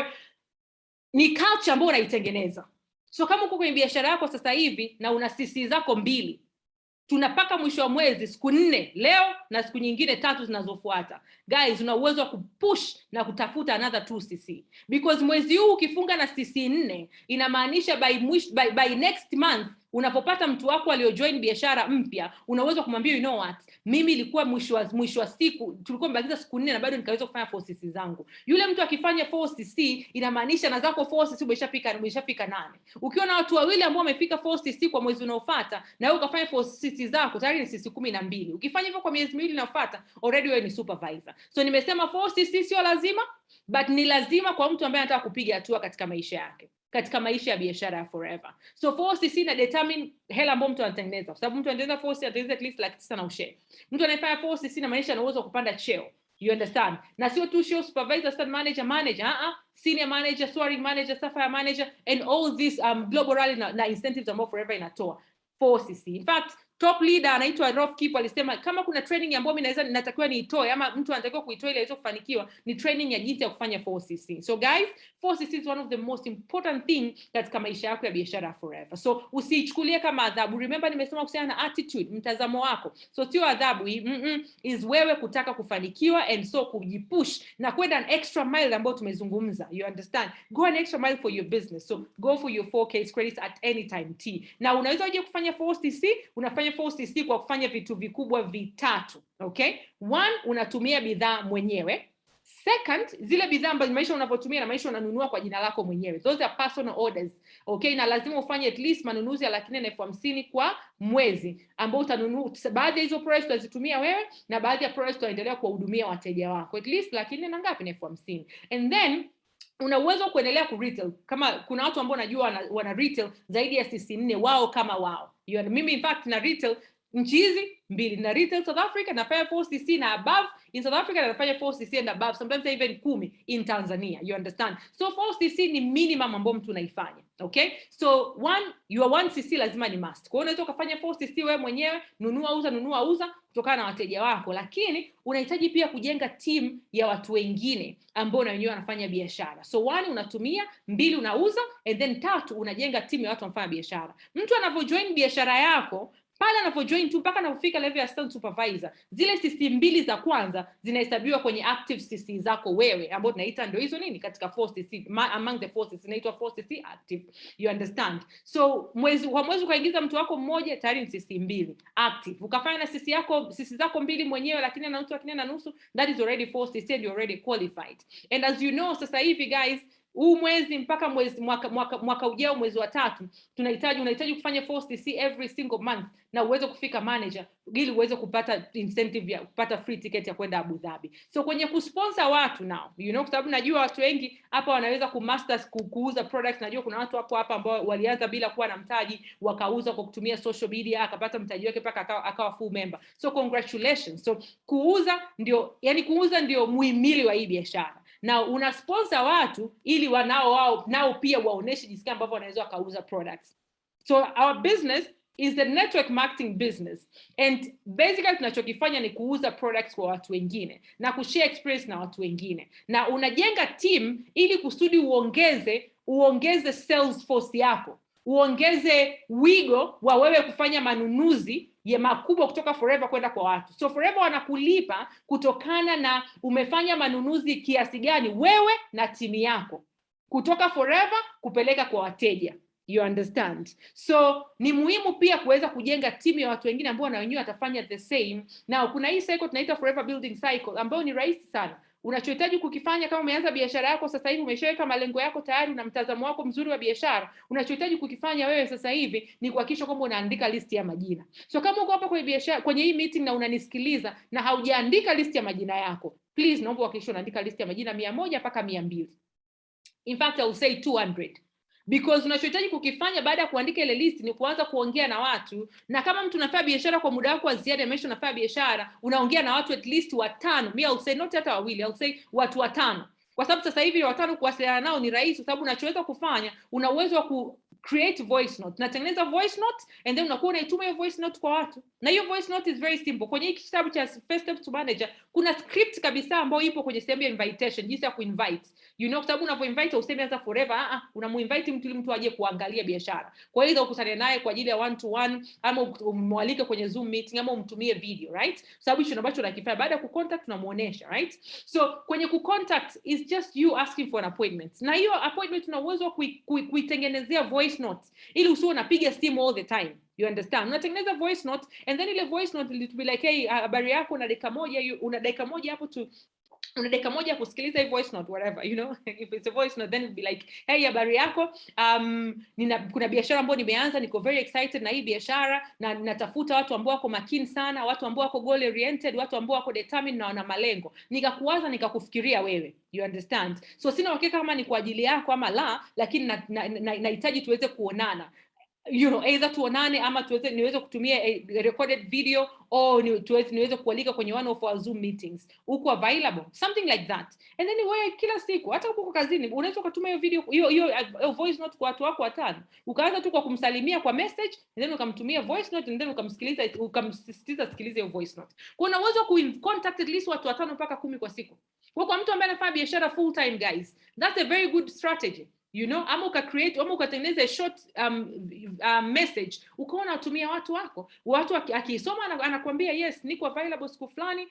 Speaker 1: ni culture ambayo unaitengeneza. So kama uko kwenye biashara yako sasa hivi na una CC zako 2, tunapaka mwisho wa mwezi siku 4 leo na siku nyingine 3 zinazofuata. Guys, una uwezo wa kupush na kutafuta another 2cc. Because mwezi huu ukifunga na CC 4, inamaanisha by next month unapopata mtu wako aliojoin biashara mpya, unaweza kumwambia you know what, mimi ilikuwa mwisho wa siku tulikuwa mbakiza siku 4 na bado nikaweza kufanya 4cc zangu. Yule mtu akifanya 4cc inamaanisha na zako 4cc umeshafika 8. Ukiwa na watu wawili ambao wamefika 4cc kwa mwezi unaofuata na wewe ukafanya 4cc zako tayari ni CC 12. Ukifanya hivyo kwa miezi 2 inayofuata already wewe ni supervisor. So nimesema 4cc sio lazima, but ni lazima kwa mtu ambaye anataka kupiga hatua katika maisha yake, katika maisha ya biashara ya Forever. So 4cc na determine hela ambayo mtu anatengeneza. Kwa sababu mtu anatengeneza 4cc anatengeneza at least 900,000 na ushare. Mtu anayefanya 4cc na maisha ana uwezo kupanda cheo. You understand? Na sio tu show supervisor, assistant manager, senior manager, soaring manager, sapphire manager, and all these global rally na incentives ambayo Forever inatoa. 4cc. In fact, top leader anaitwa Rolf Kipp alisema kama kuna training ambayo mimi natakiwa niitoe ama mtu anatakiwa kuitoa ili aweze kufanikiwa, ni training ya jinsi ya kufanya 4CC. So guys, 4CC is one of the most important thing katika maisha yako ya biashara forever. So usiichukulie kama adhabu. Remember nimesema kuhusiana na attitude, mtazamo wako. So sio adhabu, is wewe kutaka kufanikiwa and so kujipush na kwenda an extra mile ambayo tumezungumza. You understand? Go an extra mile for your business. So go for your 4K credits at any time T. Na unaweza uje kufanya 4CC, unafanya 4CC kwa kufanya vitu vikubwa vitatu. Okay? One, unatumia bidhaa mwenyewe. Second, zile bidhaa ambazo maisha unavotumia na maisha unanunua kwa jina lako mwenyewe. Those are personal orders. Okay, na lazima ufanye at least manunuzi ya 450,000 kwa mwezi, ambao utanunua baadhi ya hizo products utazitumia wewe na baadhi ya products utaendelea kuwahudumia wateja wako. At least 450,000. And then una uwezo kuendelea ku retail. Kama kuna watu ambao najua wana retail zaidi ya sisi 4 wao kama wao. Mimi in fact na retail nchi hizi mbili, na retail South Africa nafanya 4CC na above, in South Africa nafanya 4CC and above, sometimes even 10 in Tanzania. You understand? So 4CC ni minimum ambao mtu unaifanya. Okay? So your 1CC lazima ni must. Kwa hiyo unaweza ukafanya 4CC wewe mwenyewe, nunua uza kutokana na wateja wako, lakini unahitaji pia kujenga team ya watu wengine ambao na wenyewe wanafanya biashara. So 1 unatumia, 2 unauza, and then 3 unajenga team ya watu wanafanya biashara. Mtu anavyojoin biashara yako, pale anapojoin tu mpaka anapofika level ya assistant supervisor, zile CC 2 za kwanza zinahesabiwa kwenye active CC zako wewe, ambao tunaita ndio hizo nini katika 4CC, among the 4CC zinaitwa 4CC active. You understand? So mwezi ukaingiza mtu wako mmoja, tayari ni CC 2 active. Ukafanya na CC zako 2 mwenyewe, lakini na nusu, that is already 4CC and you're already qualified. And as you know, sasa hivi guys, huu mwezi mpaka mwaka ujao mwezi wa 3 unahitaji kufanya 4CC every single month na uweze kufika manager ili uweze kupata incentive ya kupata free ticket ya kwenda Abu Dhabi. So kwenye kusponsor watu now, kwa sababu najua watu wengi hapa wanaweza kuuza products. Najua kuna watu hapo hapa ambao walianza bila kuwa na mtaji, wakauza kwa kutumia social media, akapata mtaji wake mpaka akawa full member. So congratulations. So kuuza ndio muhimili wa hii biashara. Na una sponsor watu ili nao pia waoneshe jinsi ambavyo wanaweza kauza products. So our business is the network marketing business, and basically tunachokifanya ni kuuza products kwa watu wengine na kushare experience na watu wengine, na unajenga team ili kusudi uongeze sales force yako, uongeze wigo wa wewe kufanya manunuzi ya makubwa kutoka Forever kwenda kwa watu. So Forever wanakulipa kutokana na umefanya manunuzi kiasi gani wewe na timu yako kutoka Forever kupeleka kwa wateja. You understand? So ni muhimu pia kuweza kujenga timu ya watu wengine ambao na wenyewe watafanya the same. Na kuna hii cycle tunaita Forever Building Cycle, ambayo ni rahisi sana. Unachohitaji kukifanya kama umeanza biashara yako sasa hivi, umeshaweka malengo yako tayari, una mtazamo wako mzuri wa biashara, unachohitaji kukifanya wewe sasa hivi ni kuhakikisha kwamba unaandika list ya majina. So kama uko hapa kwenye biashara, kwenye hii meeting na unanisikiliza na haujaandika list ya majina yako, please naomba uhakikishe unaandika list ya majina 100 mpaka 200. In fact, I will say 200. Because unachohitaji kukifanya baada ya kuandika ile list ni kuanza kuongea na watu. Na kama mtu unafanya biashara kwa muda wako wa ziada, unafanya biashara, unaongea na watu at least 5. Mimi I'll say not hata 2, I'll say watu 5. Kwa sababu sasa hivi 5 kuwasiliana nao ni rahisi, kwa sababu unachoweza kufanya, una uwezo wa create voice note. Natengeneza voice note and then unakuwa unaituma hiyo voice note kwa watu. Na hiyo voice note is very simple. Kwenye hiki kitabu cha First Step to Manager kuna script kabisa ambayo ipo kwenye sehemu ya invitation, jinsi ya kuinvite. Kwa sababu unapoinvite useme anza Forever, unamuinvite mtu aje kuangalia biashara. Kwa hiyo ukutane naye kwa ajili ya 1-to-1, ama umwalike kwenye Zoom meeting, ama umtumie video, right? Sababu hicho ambacho unakifanya baada ya kucontact tunamuonesha, right? So kwenye kucontact is just you asking for an appointment. Na hiyo appointment una uwezo kuitengenezea voice note ili usiwe unapiga simu all the time. You understand? Unatengeneza voice note and then ile voice note will be like, hey, habari yako, una dakika moja hapo tu, una dakika moja kusikiliza hii voice note, whatever, if it's a voice note then it'll be like, hey, habari yako, kuna biashara ambayo nimeanza, niko very excited na hii biashara, na natafuta watu ambao wako makini sana, watu ambao wako goal oriented, watu ambao wako determined na wana malengo. Nikakuwaza, nikakufikiria wewe. You understand? So sina uhakika kama ni kwa ajili yako ama la, lakini nahitaji tuweze kuonana. either tuonane ama niweze kutumia a recorded video or niweze kualika kwenye one of our Zoom meetings. Uko available, something like that. And then wewe kila siku hata uko kazini unaweza kutuma hiyo video hiyo voice note kwa watu wako watano. Ukaanza tu kwa kumsalimia kwa message, and then ukamtumia voice note, and then ukamsisitiza sikilize hiyo voice note. Kwa unaweza contact at least watu 5 mpaka 10 kwa siku. Kwa mtu ambaye anafanya biashara full time, guys, that's a very good strategy. Ama ukatengeneza short message ukaona utumia watu akisoma anakuambia yes niko available siku fulani,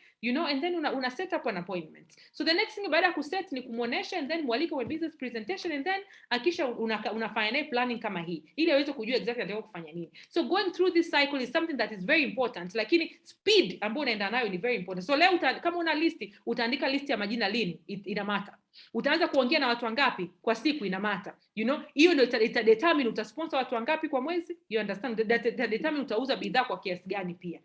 Speaker 1: and then una set up an appointment. So the next thing baada ya kuset ni kumuonesha, and then mwalike kwa business presentation, and then akisha unafanya naye planning kama hii ili aweze kujua exactly anataka kufanya nini. So going through this cycle is something that is very important, lakini speed ambayo unaenda nayo ni very important. So leo kama una listi, utaandika listi ya majina lini, ina matter. Utaanza kuongea na watu wangapi kwa siku, ina matter. Hiyo ndio itadetermine utasponsor watu wangapi kwa mwezi. You understand? That determine utauza bidhaa kwa kiasi gani pia.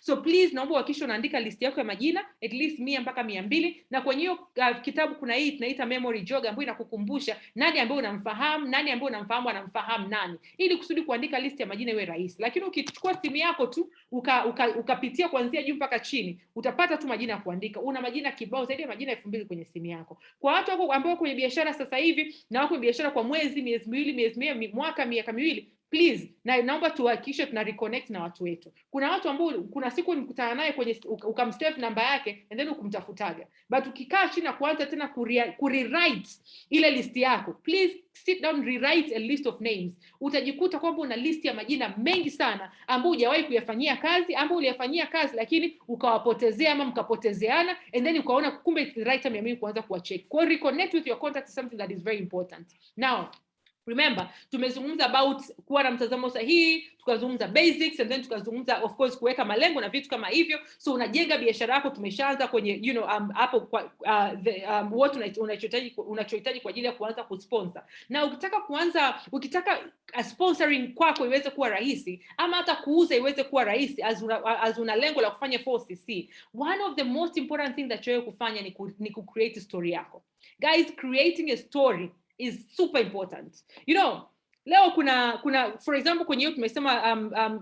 Speaker 1: So please naomba uhakikishe unaandika list yako ya majina at least 100 mpaka 200, na kwenye hiyo kitabu kuna hii tunaita memory jog ambayo inakukumbusha nani ambaye unamfahamu, nani ambaye unamfahamu anamfahamu nani, ili kusudi kuandika list ya majina iwe rahisi. Lakini ukichukua simu yako tu ukapitia kuanzia juu mpaka chini, utapata tu majina ya kuandika. Una majina kibao zaidi ya majina 2000 kwenye simu yako. Kwa watu wako ambao kwenye biashara sasa hivi na wako biashara kwa mwezi, miezi miwili, mwaka, miaka miwili, please naomba tuhakikishe tuna reconnect na watu wetu. Kuna watu ambao kuna siku nikutana naye kwenye ukamsave namba yake and then ukumtafutaga, but ukikaa chini na kuanza tena kurewrite ile list yako, please sit down, rewrite a list of names. Utajikuta kwamba una list ya majina mengi sana ambao hujawahi kuyafanyia kazi, ambao uliyafanyia kazi lakini ukawapotezea ama mkapotezeana, and then ukaona kumbe it's the right time ya mimi kuanza kuwacheck. Kwa reconnect with your contact is something that is very important. Now remember, tumezungumza about kuwa na mtazamo sahihi, tukazungumza basics, and then tukazungumza of course kuweka malengo na vitu kama hivyo. So unajenga biashara yako, tumeshaanza kwenye hapo what unachohitaji kwa ajili ya kuanza kusponsor. Na ukitaka sponsoring kwako iweze kuwa rahisi, ama hata kuuza iweze kuwa rahisi, as una lengo la kufanya 4cc, one of the most important thing that wewe kufanya ni ku create story yako. Guys, creating a story is super important. Leo kuna for example kwenye hiyo tumesema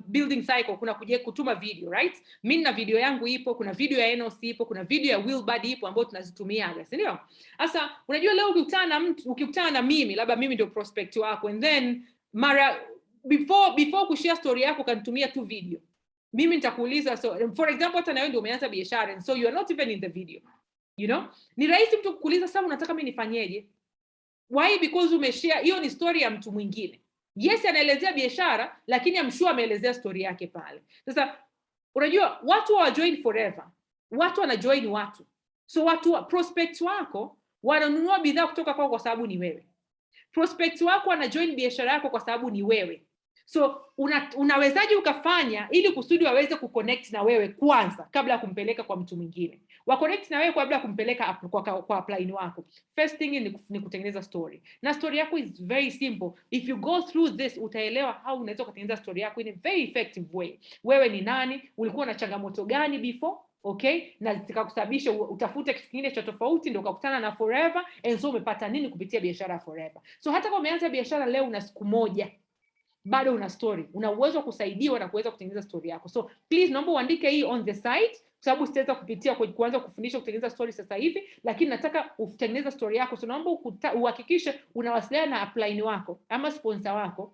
Speaker 1: building cycle, kuna kuja kutuma video, right? Mimi na video yangu ipo, kuna video ya NOC ipo, kuna video ya Willbad ipo ambayo tunazitumiaga, si ndio? Sasa unajua leo ukikutana na mimi, labda mimi ndio prospect wako, and then before kushare story yako kanitumia tu video, mimi nitakuuliza, so for example hata na wewe ndio umeanza biashara, and so you are not even in the video, ni rahisi mtu kukuuliza sasa unataka mimi nifanyeje? Why? Because umeshare, hiyo ni story ya mtu mwingine. Yes, anaelezea biashara, lakini I'm sure ameelezea story yake pale. Sasa unajua watu wa join forever, watu wanajoin watu. So watu prospects wako wananunua bidhaa kutoka kwako kwa sababu ni wewe. Prospects wako wanajoin biashara yako kwa sababu ni wewe. So unawezaje ukafanya ili kusudi waweze kuconnect na wewe kwanza kabla ya kumpeleka kwa mtu mwingine? Wa connect na wewe kabla ya kumpeleka kwa upline wako. First thing ni kutengeneza story. Na story yako is very simple. If you go through this, utaelewa how unaweza kutengeneza story yako in a very effective way. Wewe ni nani? Ulikuwa na changamoto gani before? Okay? Na zikakusababisha utafute kitu kingine cha tofauti ndio ukakutana na forever, and so umepata nini kupitia biashara forever. So hata kama umeanza biashara leo una siku moja, bado una story, una uwezo kusaidiwa na kuweza kutengeneza story yako. So please naomba uandike hii on the site, kwa sababu sitaweza kupitia kuanza kufundisha kutengeneza story sasa hivi, lakini nataka utengeneze story yako. So naomba uhakikishe unawasiliana na upline wako ama sponsor wako,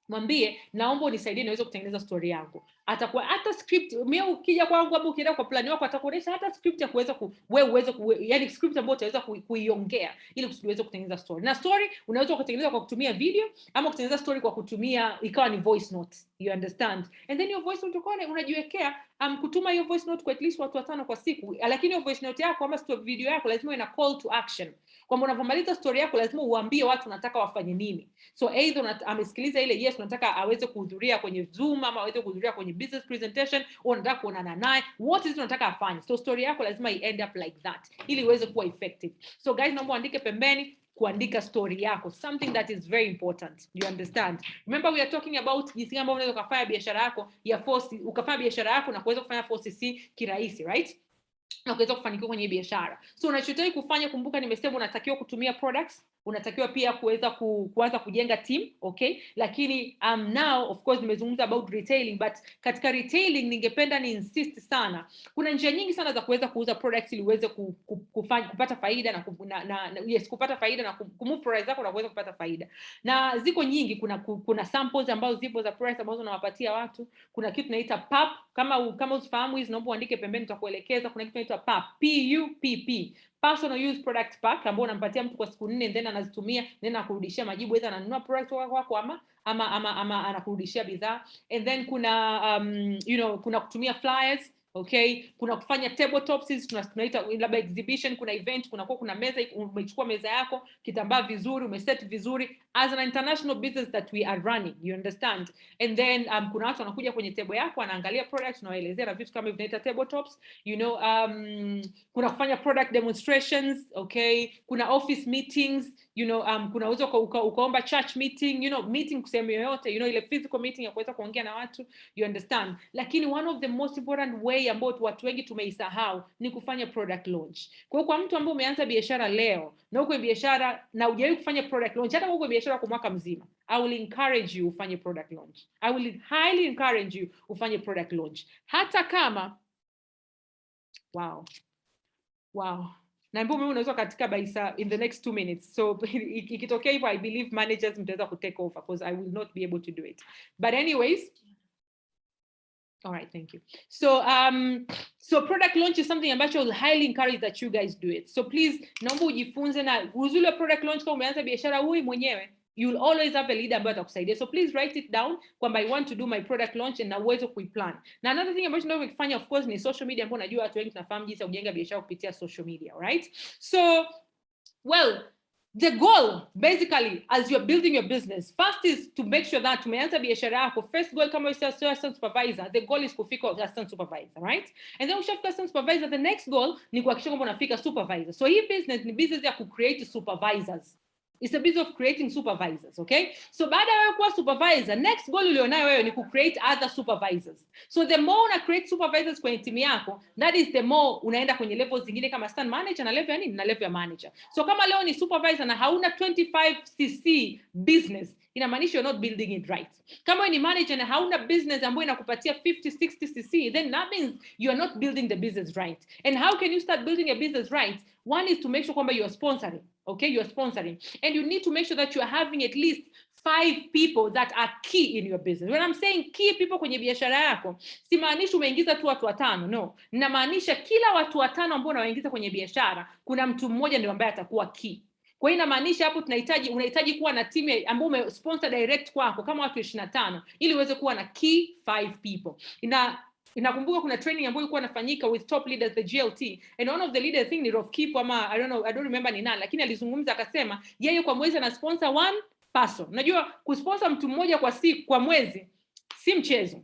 Speaker 1: mwambie naomba unisaidie niweze kutengeneza story yangu. Atakuwa hata script, mimi ukija kwangu hapo ukienda kwa plan wako atakuonesha hata script ya kuweza wewe uweze yani script ambayo utaweza kuiongea ili uweze kutengeneza story. Na story unaweza kutengeneza kwa kutumia video ama kutengeneza story kwa kutumia ikawa ni voice note, you understand? And then your voice note unajiwekea kutuma hiyo voice note kwa at least watu 5 kwa siku, lakini hiyo voice note yako ama story video yako lazima ina call to action. Kwamba unapomaliza story yako lazima uambie watu unataka wafanye nini. So either amesikiliza ile yes unataka aweze kuhudhuria kwenye Zoom ama aweze kuhudhuria kwenye business presentation, au unataka kuonana naye, what is unataka afanye. So story yako lazima end up like that ili iweze kuwa effective. So guys, naomba andike pembeni kuandika story yako, something that is very important, you understand? Remember we are talking about jinsi gani unaweza kufanya biashara yako ya 4C, ukafanya biashara yako na kuweza kufanya 4cc kirahisi, right? Na kuweza kufanikiwa kwenye biashara. So unachotakiwa kufanya, kumbuka nimesema unatakiwa kutumia products, unatakiwa pia kuweza kuanza kujenga team, okay? Lakini now of course nimezungumza about retailing, but katika retailing ningependa ni insist sana, kuna njia nyingi sana za kuweza kuuza products ili uweze kupata faida na kupata faida na kumove price zako na kuweza kupata faida. Na ziko nyingi, kuna samples ambazo zipo za price ambazo unawapatia watu. Kuna kitu tunaita PAP, kama usifahamu hizi naomba uandike pembeni nitakuelekeza. Kuna kitu tunaita PAP, PUPP, personal use product pack, ambao unampatia mtu kwa siku 4 then anazitumia then anakurudishia majibu, either ananunua product wako ama anakurudishia bidhaa. And then kuna kuna kutumia flyers, okay? Kuna kufanya tabletops, tunaita labda exhibition, kuna event, kuna meza, umechukua meza yako, kitambaa vizuri, umeset vizuri, as an international business that we are running, you understand? And then kuna watu wanakuja kwenye table yako, anaangalia products, unawaelezea na vitu kama hivyo, tunaita tabletops, kuna kufanya product demonstrations, okay? Kuna office meetings, kuna uwezo ukaomba church meeting, meeting kusema yoyote, ile physical meeting ya kuweza kuongea na watu, you understand? Lakini one of the most important way ambao watu wengi tumeisahau ni kufanya product launch. Kwa mtu ambaye umeanza biashara leo na uko biashara na hujawahi kufanya product launch, hata uko biashara kwa mwaka mzima, I will encourage you ufanye product launch. I will highly encourage you ufanye product launch. Hata kama wow. Na mbona mimi unaweza katika baisa in the next 2 minutes. So ikitokea hivyo, I believe managers mtaweza ku take over because I will not be able to do it. But anyways, all right, thank you. So product launch is something ambacho I will highly encourage that you guys do it. So please, naomba ujifunze na uzuri wa product launch kama umeanza biashara wewe mwenyewe. You'll always have a leader ambaye atakusaidia. So please write it down kwamba I want to do my product launch and na uwezo kuiplan. Na another thing ambayo tunaweza kufanya of course ni social media, ambapo najua watu wengi tunafahamu jinsi ya kujenga biashara kupitia social media, right? So the goal basically as you're building your business, first is to make sure that umeanza biashara yako. First goal kama you're assistant supervisor, the goal is kufika assistant supervisor, right? And then ukishafika assistant supervisor, the next goal ni kuhakikisha kwamba unafika supervisor. So hii business ni business ya create supervisors. It's a business of creating supervisors, okay? So baada ya kuwa supervisor, next goal ulionayo wewe ni create other supervisors. So the more una create supervisors kwenye timu yako, that is the more unaenda kwenye levels zingine kama stand manager na level ya nini? Na level ya manager. So kama leo ni supervisor na hauna 25cc business, inamaanisha you're not building it right. Kama ni manager na hauna business ambayo inakupatia 50-60cc, then that means you are not building the business right. And how can you start building a business right? One is to make sure kwamba you are sponsoring. Okay, you're sponsoring, and you need to make sure that you are having at least 5 people that are key in your business. When I'm saying key people kwenye biashara yako, simaanishi umeingiza tu watu 5, no. Ninamaanisha kila watu 5 ambao unawaingiza kwenye biashara, kuna mtu mmoja ndio ambaye atakuwa key. Kwa hiyo inamaanisha hapo unahitaji kuwa na timu ambayo umesponsor direct kwako kama watu 25 ili uweze kuwa na key 5 people. Inakumbuka kuna training ambayo ilikuwa inafanyika with top leaders, the GLT, and one of the leaders thing ni Rofkip ama I don't remember ni nani, lakini alizungumza akasema yeye kwa mwezi ana sponsor 1 person. Unajua kusponsor mtu mmoja kwa mwezi si mchezo,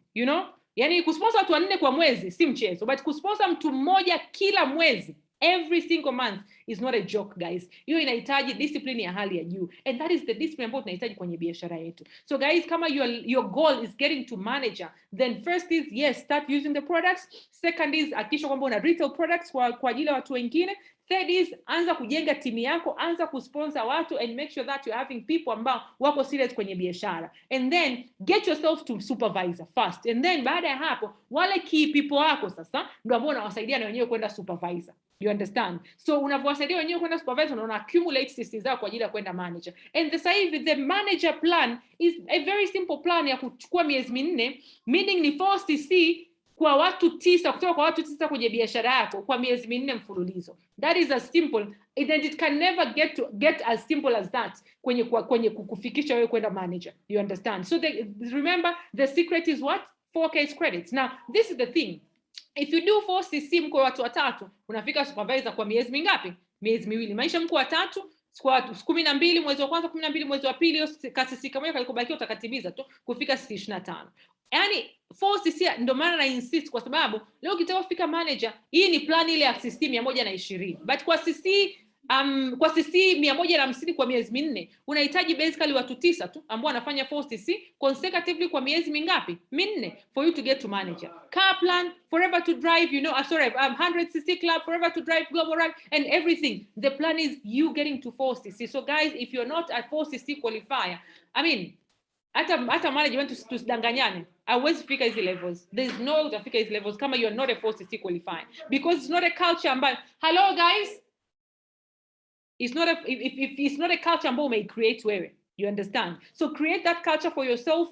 Speaker 1: yani kusponsor watu 4 kwa mwezi si mchezo, but kusponsor mtu mmoja kila mwezi, every single month, is not a joke, guys. Hiyo inahitaji discipline ya hali ya juu, and that is the discipline ambayo tunahitaji kwenye biashara yetu. So guys, kama your goal is getting to manager, then first is yes, start using the products. Second is hakikisha kwamba una retail products kwa ajili ya watu wengine. Third is anza kujenga timu yako, anza kusponsor watu, and make sure that you're having people ambao wako serious kwenye biashara. And then get yourself to supervisor first, and then baada ya hapo wale key people wako sasa ndio ambao unawasaidia na wenyewe kwenda supervisor. You understand? So unavowasaidia wenyewe kwenda supervisor, una accumulate CC zako kwa ajili ya kwenda manager. And the manager plan is a very simple plan ya kuchukua miezi 4, meaning ni 4 CC kwa watu 9, kutoka kwa watu 9 kwenye biashara yako kwa miezi 4 mfululizo. That is as simple, and it can never get as simple as that kwenye kukufikisha wewe kwenda manager. You understand? So remember, the secret is what? 4 case credits. Now, this is the thing. If you do 4cc mko watu 3, unafika supervisor kwa miezi mingapi? Miezi 2. Maisha mko 3 kwa watu 12, mwezi wa kwanza 12, mwezi wa pili kasisi kama kalikubakia utakatibiza tu kufika 25. Yani 4cc ndio maana na insist, kwa sababu leo ukitaka kufika manager, hii ni plan ile ya CC 120. But kwa CC kwa CC 150 kwa miezi minne, unahitaji basically watu 9 tu ambao wanafanya 4 CC consecutively kwa miezi mingapi? Minne, for you to get to manager. Car plan, forever to drive, 100 CC club, forever to drive, global ride, and everything. The plan is you getting to 4 CC. So guys, if you're not at 4 CC qualifier, I mean, hata management tusidanganyane, hauwezi fika hizi levels. There's no way utafika hizi levels kama you're not a 4 CC qualifier, because it's not a culture ambayo, hello guys, it's not a, if it's not a culture ambayo may create wewe, you understand? So create that culture for yourself,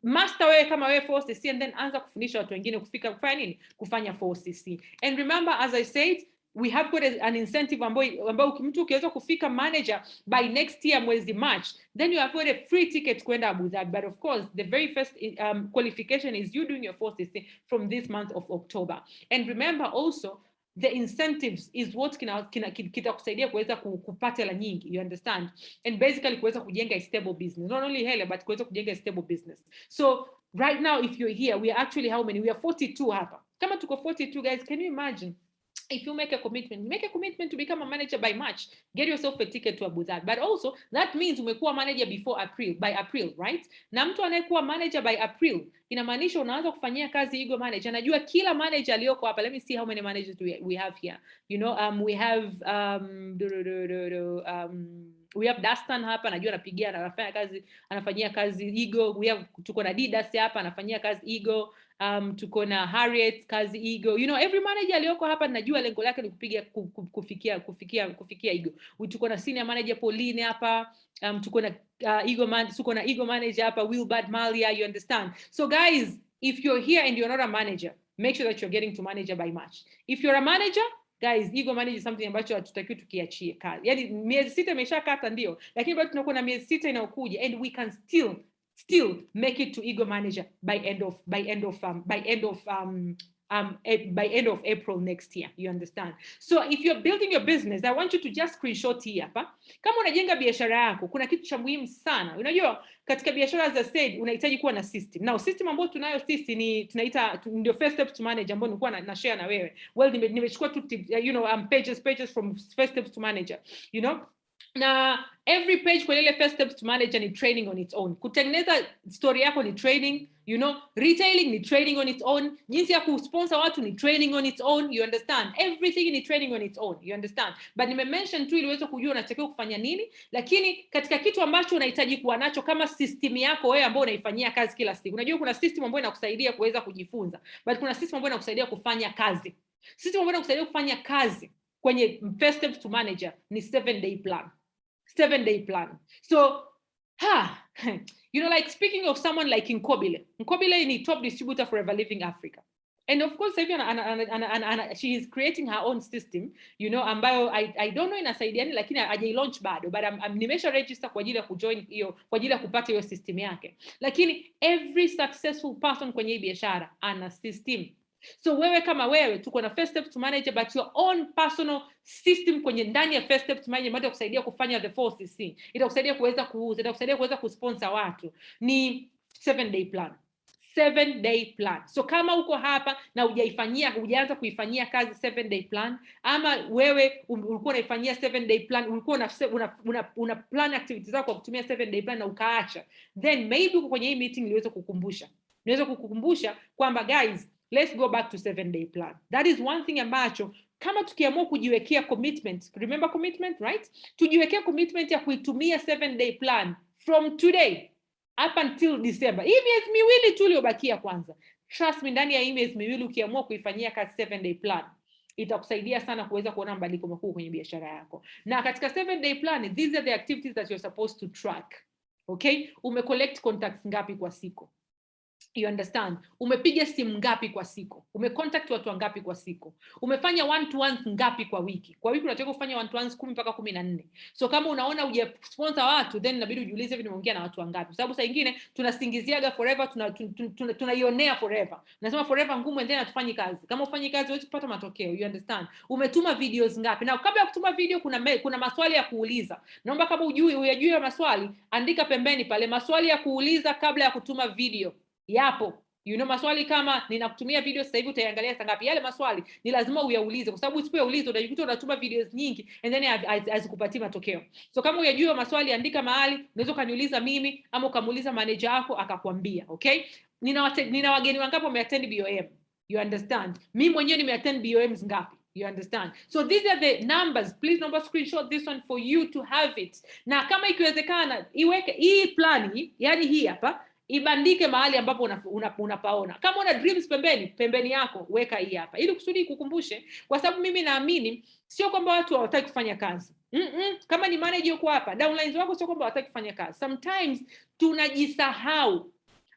Speaker 1: master wewe kama wewe 4 CC, and then anza kufundisha watu wengine kufanya nini? Kufanya 4 CC. And remember, as I said, we have got an incentive ambayo mtu ukiweza kufika manager by next year mwezi March, then you have got a free ticket kwenda Abu Dhabi. But of course, the very first qualification is you doing your 4 CC from this month of October. And remember also, the incentives is what kitakusaidia kuweza kupata hela nyingi, you understand? And basically kuweza kujenga a stable business, not only hela but kuweza kujenga a stable business. So right now, if you're here, we are actually how many? We are 42 hapa. Kama tuko 42 guys, can you imagine? If you make a commitment to become a manager by March, get yourself a ticket to Abu Dhabi. But also, that means umekuwa manager by April, right? Na mtu anayekuwa manager by April, inamaanisha unaanza kufanyia kazi Ego manager. Najua kila manager aliyoko hapa, let me see how many managers we have here. We have we have Dastan hapa, najua anafanyia kazi Ego. We have tuko na Didas hapa, anafanyia kazi Ego. Tuko na Harriet, kazi Ego. Every manager aliyoko hapa najua lengo lake ni kufikia Ego. Tuko na senior manager Pauline hapa, tuko na Ego manager hapa Wilbard Malia, you understand? So guys, if you're here and you're not a manager, make sure that you're getting to manager by March. If you're a manager, guys, Ego manager is something ambacho hatutakiwi tukiachie kazi. Yaani miezi 6 imeshakata ndio, lakini bado tunakuwa na miezi 6 inayokuja, and we can still make it to Ego manager by end of April next year, you understand? So if you're building your business, I want you to just screenshot hii hapa. Kama unajenga biashara yako, kuna kitu cha muhimu sana. Unajua katika biashara, as I said, unahitaji kuwa na system. Now system ambayo tunayo sisi ni tunaita ndio first steps to manager, ambayo nilikuwa na share na wewe. Well, nimechukua tu pages from first steps to manager, na every page kwa ile first steps to manager ni training on its own. Kutengeneza story yako ni training, retailing ni training on its own, jinsi ya kusponsor watu ni training on its own, you understand? Everything ni training on its own, you understand? But nimemention tu ili uweze kujua unatakiwa kufanya nini, lakini katika kitu ambacho unahitaji kuwa nacho kama system yako wewe ambayo unaifanyia kazi kila siku. Unajua kuna system ambayo inakusaidia kuweza kujifunza, but kuna system ambayo inakusaidia kufanya kazi. System ambayo inakusaidia kufanya kazi kwenye first steps to manager ni 7-day plan. 7-day plan. So, like speaking of someone like Nkobile is top distributor for Ever Living Africa. And of course, she is creating her own system, ambayo I don't know inasaidiani, lakini hajai-launch bado, but nimesha register kwa ajili ya kujoin hiyo, kwa ajili ya kupata hiyo system yake. Lakini every successful person kwenye hii biashara ana system. So wewe kama wewe tuko na first step to manager, but your own personal system kwenye ndani ya first step to manager ambayo itakusaidia kufanya the 4 CC, itakusaidia kuweza kuuza, itakusaidia kuweza kusponsor watu, ni 7-day plan. 7-day plan. So kama uko hapa na hujaanza kuifanyia kazi 7-day plan, ama wewe ulikuwa unaifanyia 7-day plan, ulikuwa una plan activities zako kwa kutumia 7-day plan na ukaacha, then maybe uko kwenye hii meeting niweza kukukumbusha kwamba guys, let's go back to 7-day plan. That is one thing ambacho kama tukiamua kujiwekea commitment, remember commitment, right? Tujiwekea commitment ya kuitumia 7-day plan from today up until December. Hii miezi miwili tu iliyobakia kwanza. Trust me, ndani ya hii miezi miwili ukiamua kuifanyia kazi 7-day plan, itakusaidia sana kuweza kuona mabadiliko makubwa kwenye biashara yako. Na katika 7-day plan, these are the activities that you're supposed to track. Okay? Umecollect contacts ngapi kwa siku? You understand? Umepiga simu ngapi kwa siku? Umecontact watu ngapi kwa siku? Umefanya one-to-ones ngapi kwa wiki? Kwa wiki unataka kufanya one-to-ones 10 mpaka 14. So kama unaona hujasponsor watu, then inabidi ujiulize hivi nimeongea na watu wangapi? Sababu saa nyingine tunasingiziaga forever, tunaionea forever. Nasema forever ngumu, endelea tufanye kazi. Kama ufanyi kazi huwezi kupata matokeo, you understand? Umetuma videos ngapi? Na kabla ya kutuma video kuna maswali ya kuuliza. Naomba kama uyajue maswali, andika pembeni pale maswali ya kuuliza kabla ya kutuma video. Yapo. You know, maswali kama ninakutumia video sasa hivi utaiangalia saa ngapi, yale maswali ni lazima uyaulize, kwa sababu usipoyauliza unajikuta unatuma videos nyingi and then hazikupatii matokeo. So kama unajua maswali, andika mahali, unaweza kaniuliza mimi ama ukamuuliza manager wako akakwambia. Okay, nina wageni wangapi wameattend BOM? You understand? Mimi mwenyewe nimeattend BOMs ngapi? You understand? So these are the numbers. Please number screenshot this one for you to have it. Na kama ikiwezekana iweke hii plani, yani hii hapa, ibandike mahali ambapo unapaona. Kama una dreams pembeni yako, weka hii hapa ili kusudi kukumbushe, kwa sababu mimi naamini sio kwamba watu hawataki kufanya kazi. Kama ni manager uko hapa, downlines wako sio kwamba hawataki kufanya kazi. Sometimes tunajisahau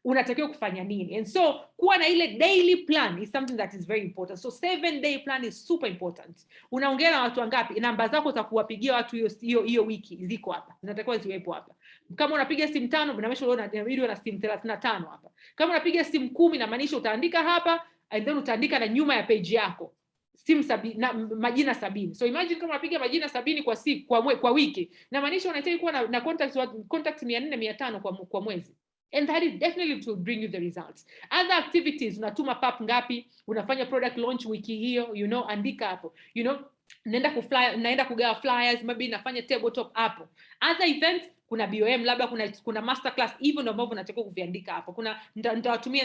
Speaker 1: unatakiwa kufanya nini. And so kuwa na ile daily plan is something that is very important. So 7-day plan is super important. Unaongea na watu wangapi? Namba zako za kuwapigia watu hiyo wiki ziko hapa, zinatakiwa ziwepo hapa. Kama unapiga simu 5, inamaanisha leo na video na simu 35 hapa. Kama unapiga simu 10, inamaanisha utaandika hapa and then utaandika na nyuma ya page yako simu 70 na majina 70. So imagine kama unapiga majina 70 kwa siku, kwa wiki, inamaanisha unahitaji kuwa na contacts 400 500 kwa mwezi. And that is definitely to bring you the results. Other activities, unatuma pap ngapi, unafanya product launch wiki hiyo, you know, andika hapo. You know, naenda kugawa flyers, maybe nafanya tabletop hapo. Other events, kuna BOM, labda kuna masterclass, even ambavyo unatakiwa kuviandika hapo. Kuna nitawatumia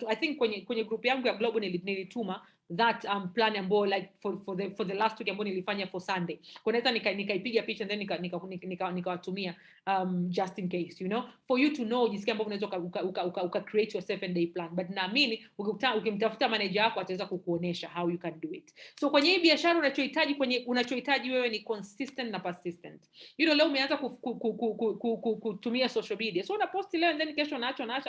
Speaker 1: I think kwenye group yangu ya Global nilituma that plan ambayo like for the last week ambayo nilifanya for Sunday. Kunaweza nikaipiga picha and then nikawatumia just in case, you know, for you to know jinsi ambavyo unaweza create your 7-day plan. But naamini ukimtafuta manager wako ataweza kukuonesha how you can do it. So kwenye hii biashara unachohitaji wewe ni consistent na persistent. You know, leo umeanza kutumia social media, so una post leo and then kesho unaacha.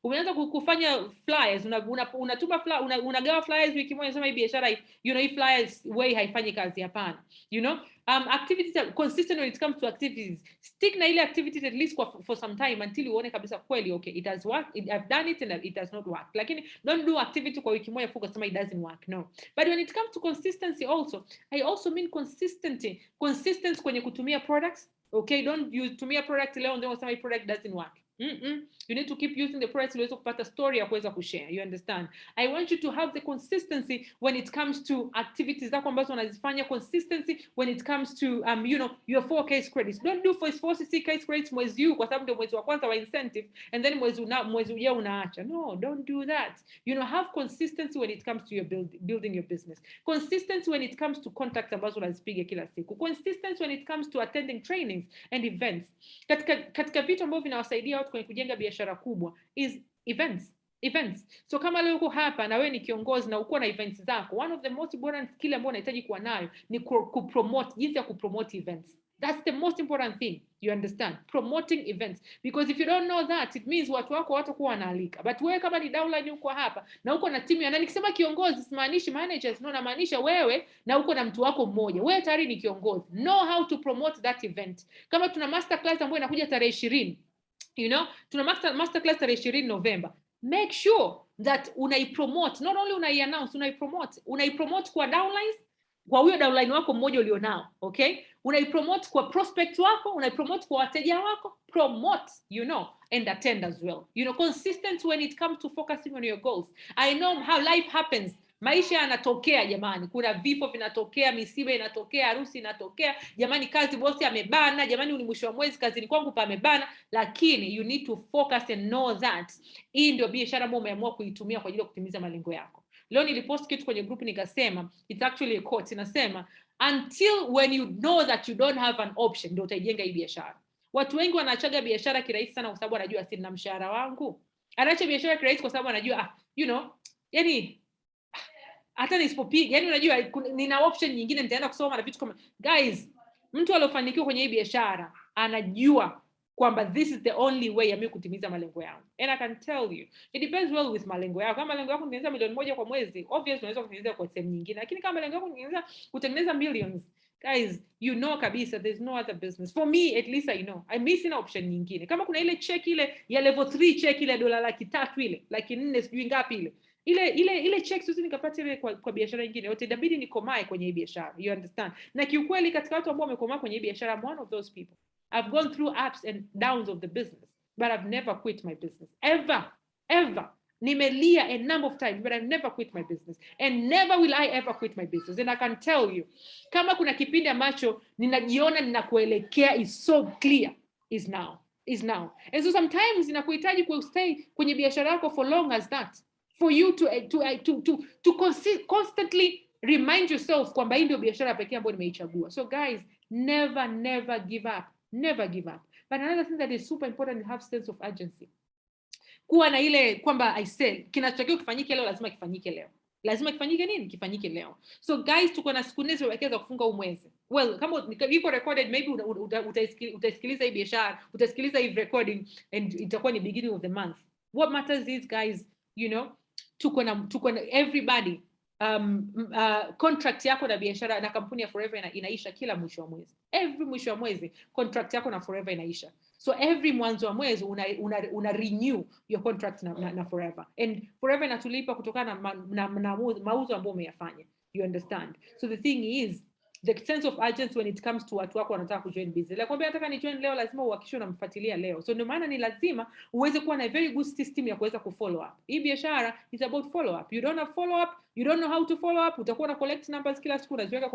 Speaker 1: Umeanza kufanya flyers, unatuma flyers, unagawa flyers wiki moja, sema hii biashara, you know, hii flyers way haifanyi kazi, hapana. You know, activities are consistent when it comes to activities. Stick na ile activities at least for some time until uone kabisa kweli okay, it has worked, I've done it and it has not worked. Lakini don't do activity kwa wiki moja focus sema it doesn't work. No. But when it comes to consistency also, I also mean consistency kwenye kutumia products. Okay, don't use tumia product leo ndio unasema hii product doesn't work. You need to keep using the products uweze kupata story ya kuweza kushare. You understand? I want you to have the consistency when it comes to activities zako ambazo unazifanya, consistency when it comes to you know, your 4K credits. Don't do for 4CK credits mwezi huu kwa sababu ndio mwezi wa kwanza wa incentive and then mwezi ujao unaacha. No, don't do that. You know, have consistency when it comes to your building your business. Consistency when it comes to contacts ambazo unazipiga kila siku. Consistency when it comes to attending trainings and events. Katika vitu ambavyo vinawasaidia watu kwenye kujenga biashara kubwa is events. So kama leo uko hapa na wewe ni kiongozi na uko na events zako, one of the most important skill ambayo unahitaji kuwa nayo ni kupromote, jinsi ya kupromote events. That's the most important thing. You understand? Promoting events. Because if you don't know that, it means watu wako watakuwa wanaalika. But wewe kama ni downline uko hapa na uko na timu ya, na nikisema kiongozi simaanishi managers, no, namaanisha wewe na uko na mtu wako mmoja. Wewe tayari ni kiongozi. Know how to promote that event. Kama tuna masterclass ambayo inakuja tarehe 20, you know, tuna masterclass tarehe 20 November. Make sure that unaipromote, not only unaiannounce, unaipromote kwa downlines, kwa huyo downline wako mmoja ulionao, okay? Unaipromote kwa prospect wako, unaipromote kwa wateja wako, promote, you know, and attend as well. You know, consistent when it comes to focusing on your goals. I know how life happens. Maisha yanatokea jamani, kuna vifo vinatokea, misiba inatokea, harusi inatokea, jamani kazi bosi amebana, jamani ni mwisho wa mwezi kazini kwangu pamebana, lakini you need to focus and know that hii ndio biashara ambayo umeamua kuitumia kwa ajili ya kutimiza malengo yako. Leo nilipost kitu kwenye group nikasema, it's actually a quote, inasema until when you know that you don't have an option ndio utaijenga hii biashara. Watu wengi wanaachaga biashara kirahisi sana kwa sababu anajua sina mshahara wangu. Anaacha biashara kirahisi kwa sababu anajua you know, yani hata nisipopiga, yani unajua nina option nyingine, nitaenda kusoma na vitu kama. Guys, mtu aliyofanikiwa kwenye hii biashara anajua kwamba this is the only way ya mimi kutimiza malengo yangu. And I can tell you, it depends well with malengo yako. Kama malengo yako ni kutengeneza $1,000,000 kwa mwezi, obviously unaweza kutengeneza kwa sehemu nyingine. Lakini kama malengo yako ni kutengeneza millions, guys, you know kabisa there's no other business. For me, at least I know. I'm missing option nyingine. Kama kuna ile check ile ya level 3 check ile $300,000 ile, $400,000 sijui ngapi ile check sisi nikapata ile kwa biashara nyingine yote, inabidi nikomae kwenye hii biashara. You understand? Na kiukweli katika watu ambao wamekomaa kwenye hii biashara, I'm one of those people. I've gone through ups and downs of the business, but I've never quit my business. Ever. Nimelia a number of times, but I've never quit my business. And never will I ever quit my business. And I can tell you, kama kuna kipindi ambacho ninajiona ninakuelekea is so clear, is now. And so sometimes inakuhitaji kustay kwenye biashara yako for long as that. For you to constantly remind yourself kwamba hii ndio biashara pekee ambayo nimeichagua. So guys, never give up. Never give up. But another thing that is super important is have sense of urgency. Kuwa na ile kwamba I said kinachotakiwa kifanyike leo lazima kifanyike leo. Lazima kifanyike nini? Kifanyike leo. So guys, tuko na siku 4 zilizowekeza kufunga mwezi. Well, kama iko recorded, maybe utaisikiliza hii biashara, utasikiliza hii recording and itakuwa ni beginning of the month. What matters is, guys, you know, tuko na everybody contract yako na biashara na kampuni ya Forever inaisha kila mwisho wa mwezi. Every mwisho wa mwezi contract yako na Forever inaisha. So every mwanzo wa mwezi una renew your contract na Forever. And Forever inatulipa kutokana na mauzo ambayo umeyafanya. You understand? So the thing is, the sense of urgency when it comes to watu wako wanataka kujoin business. Like kwambia nataka ni join leo, lazima uhakikishe unamfuatilia leo. So ndio maana ni lazima uweze kuwa na a very good system ya kuweza kufollow up. Hii biashara is about follow up. You don't have follow up, you don't know how to follow up, utakuwa na collect numbers kila siku unaziweka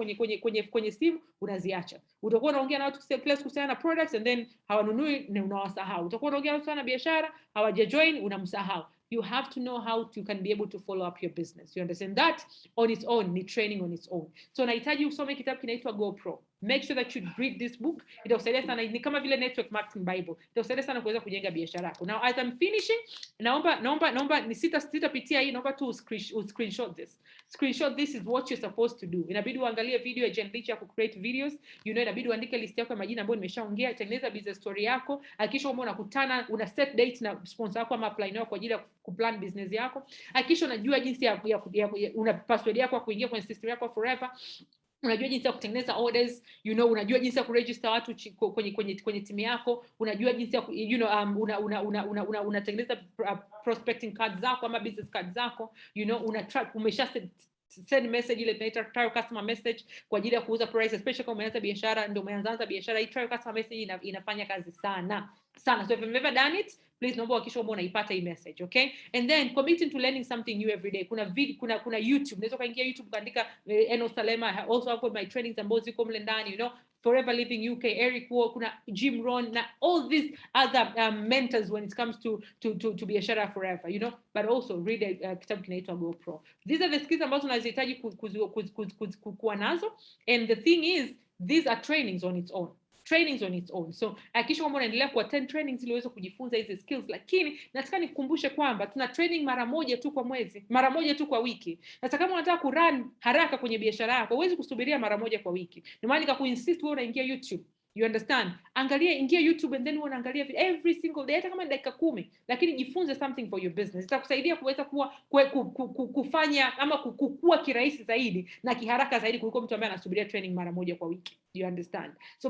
Speaker 1: kwenye simu, unaziacha. Utakuwa unaongea na watu kila siku kuhusiana na products and then hawanunui na unawasahau. Utakuwa unaongea na sana biashara, hawajajoin, unamsahau. You have to know how you can be able to follow up your business. You understand that? On its own, ni training on its own. So nahitaji usome kitabu kinaitwa GoPro. Make sure that you read this book. Itakusaidia sana, ni kama vile network marketing bible. Itakusaidia sana kuweza kujenga biashara yako. Now as I'm finishing, naomba ni sitapitia hii, naomba tu screenshot this. Screenshot this is what you're supposed to do. Inabidi uangalie video ya Jen Rich ya create videos. You know, inabidi uandike list yako ya majina ambayo nimeshaongea, tengeneza business story yako, hakikisha kwamba unakutana, una set date na sponsor wako ama upline wako kwa ajili ya kuplan business yako. Hakikisha unajua jinsi ya una password yako ya kuingia kwenye system yako Forever. Unajua jinsi ya kutengeneza orders, you know, unajua jinsi ya kuregister watu kwenye timu yako, unajua jinsi ya you know unatengeneza prospecting cards zako ama business cards zako, you know, umesha send message ile tunaita trial customer message kwa ajili ya kuuza price, especially kama umeanza biashara, ndio umeanza biashara. Hii trial customer message inafanya kazi sana. So if you've never done it, please naomba hakikisha unaipata hii message, okay? And then committing to learning something new every day. Kuna YouTube, unaweza kaingia YouTube kaandika Eno Salema. I also have my trainings ambazo ziko mle ndani, you know, Forever Living UK, Eric Wall, kuna Jim Rohn, na all these other mentors when it comes to biashara Forever, you know, but also read a kitabu kinaitwa GoPro. These are the skills ambazo unazihitaji kuwa nazo, and the thing is, these are trainings on its own. Trainings on its own. So hakikisha kwamba unaendelea ku attend trainings ili uweze kujifunza hizi skills, lakini nataka nikukumbushe kwamba tuna training mara moja tu kwa mwezi, mara moja tu kwa wiki. Sasa kama unataka kurun haraka kwenye biashara yako, huwezi kusubiria mara moja kwa wiki. Ndio maana nikakuinsist wewe unaingia YouTube. You understand? Ingia YouTube and then unaangalia every single day, hata kama ni dakika 10, lakini jifunze something for your business. Itakusaidia kuweza kufanya ama kukua kirahisi zaidi na kiharaka zaidi kuliko mtu ambaye anasubiria training mara moja kwa wiki. You understand? So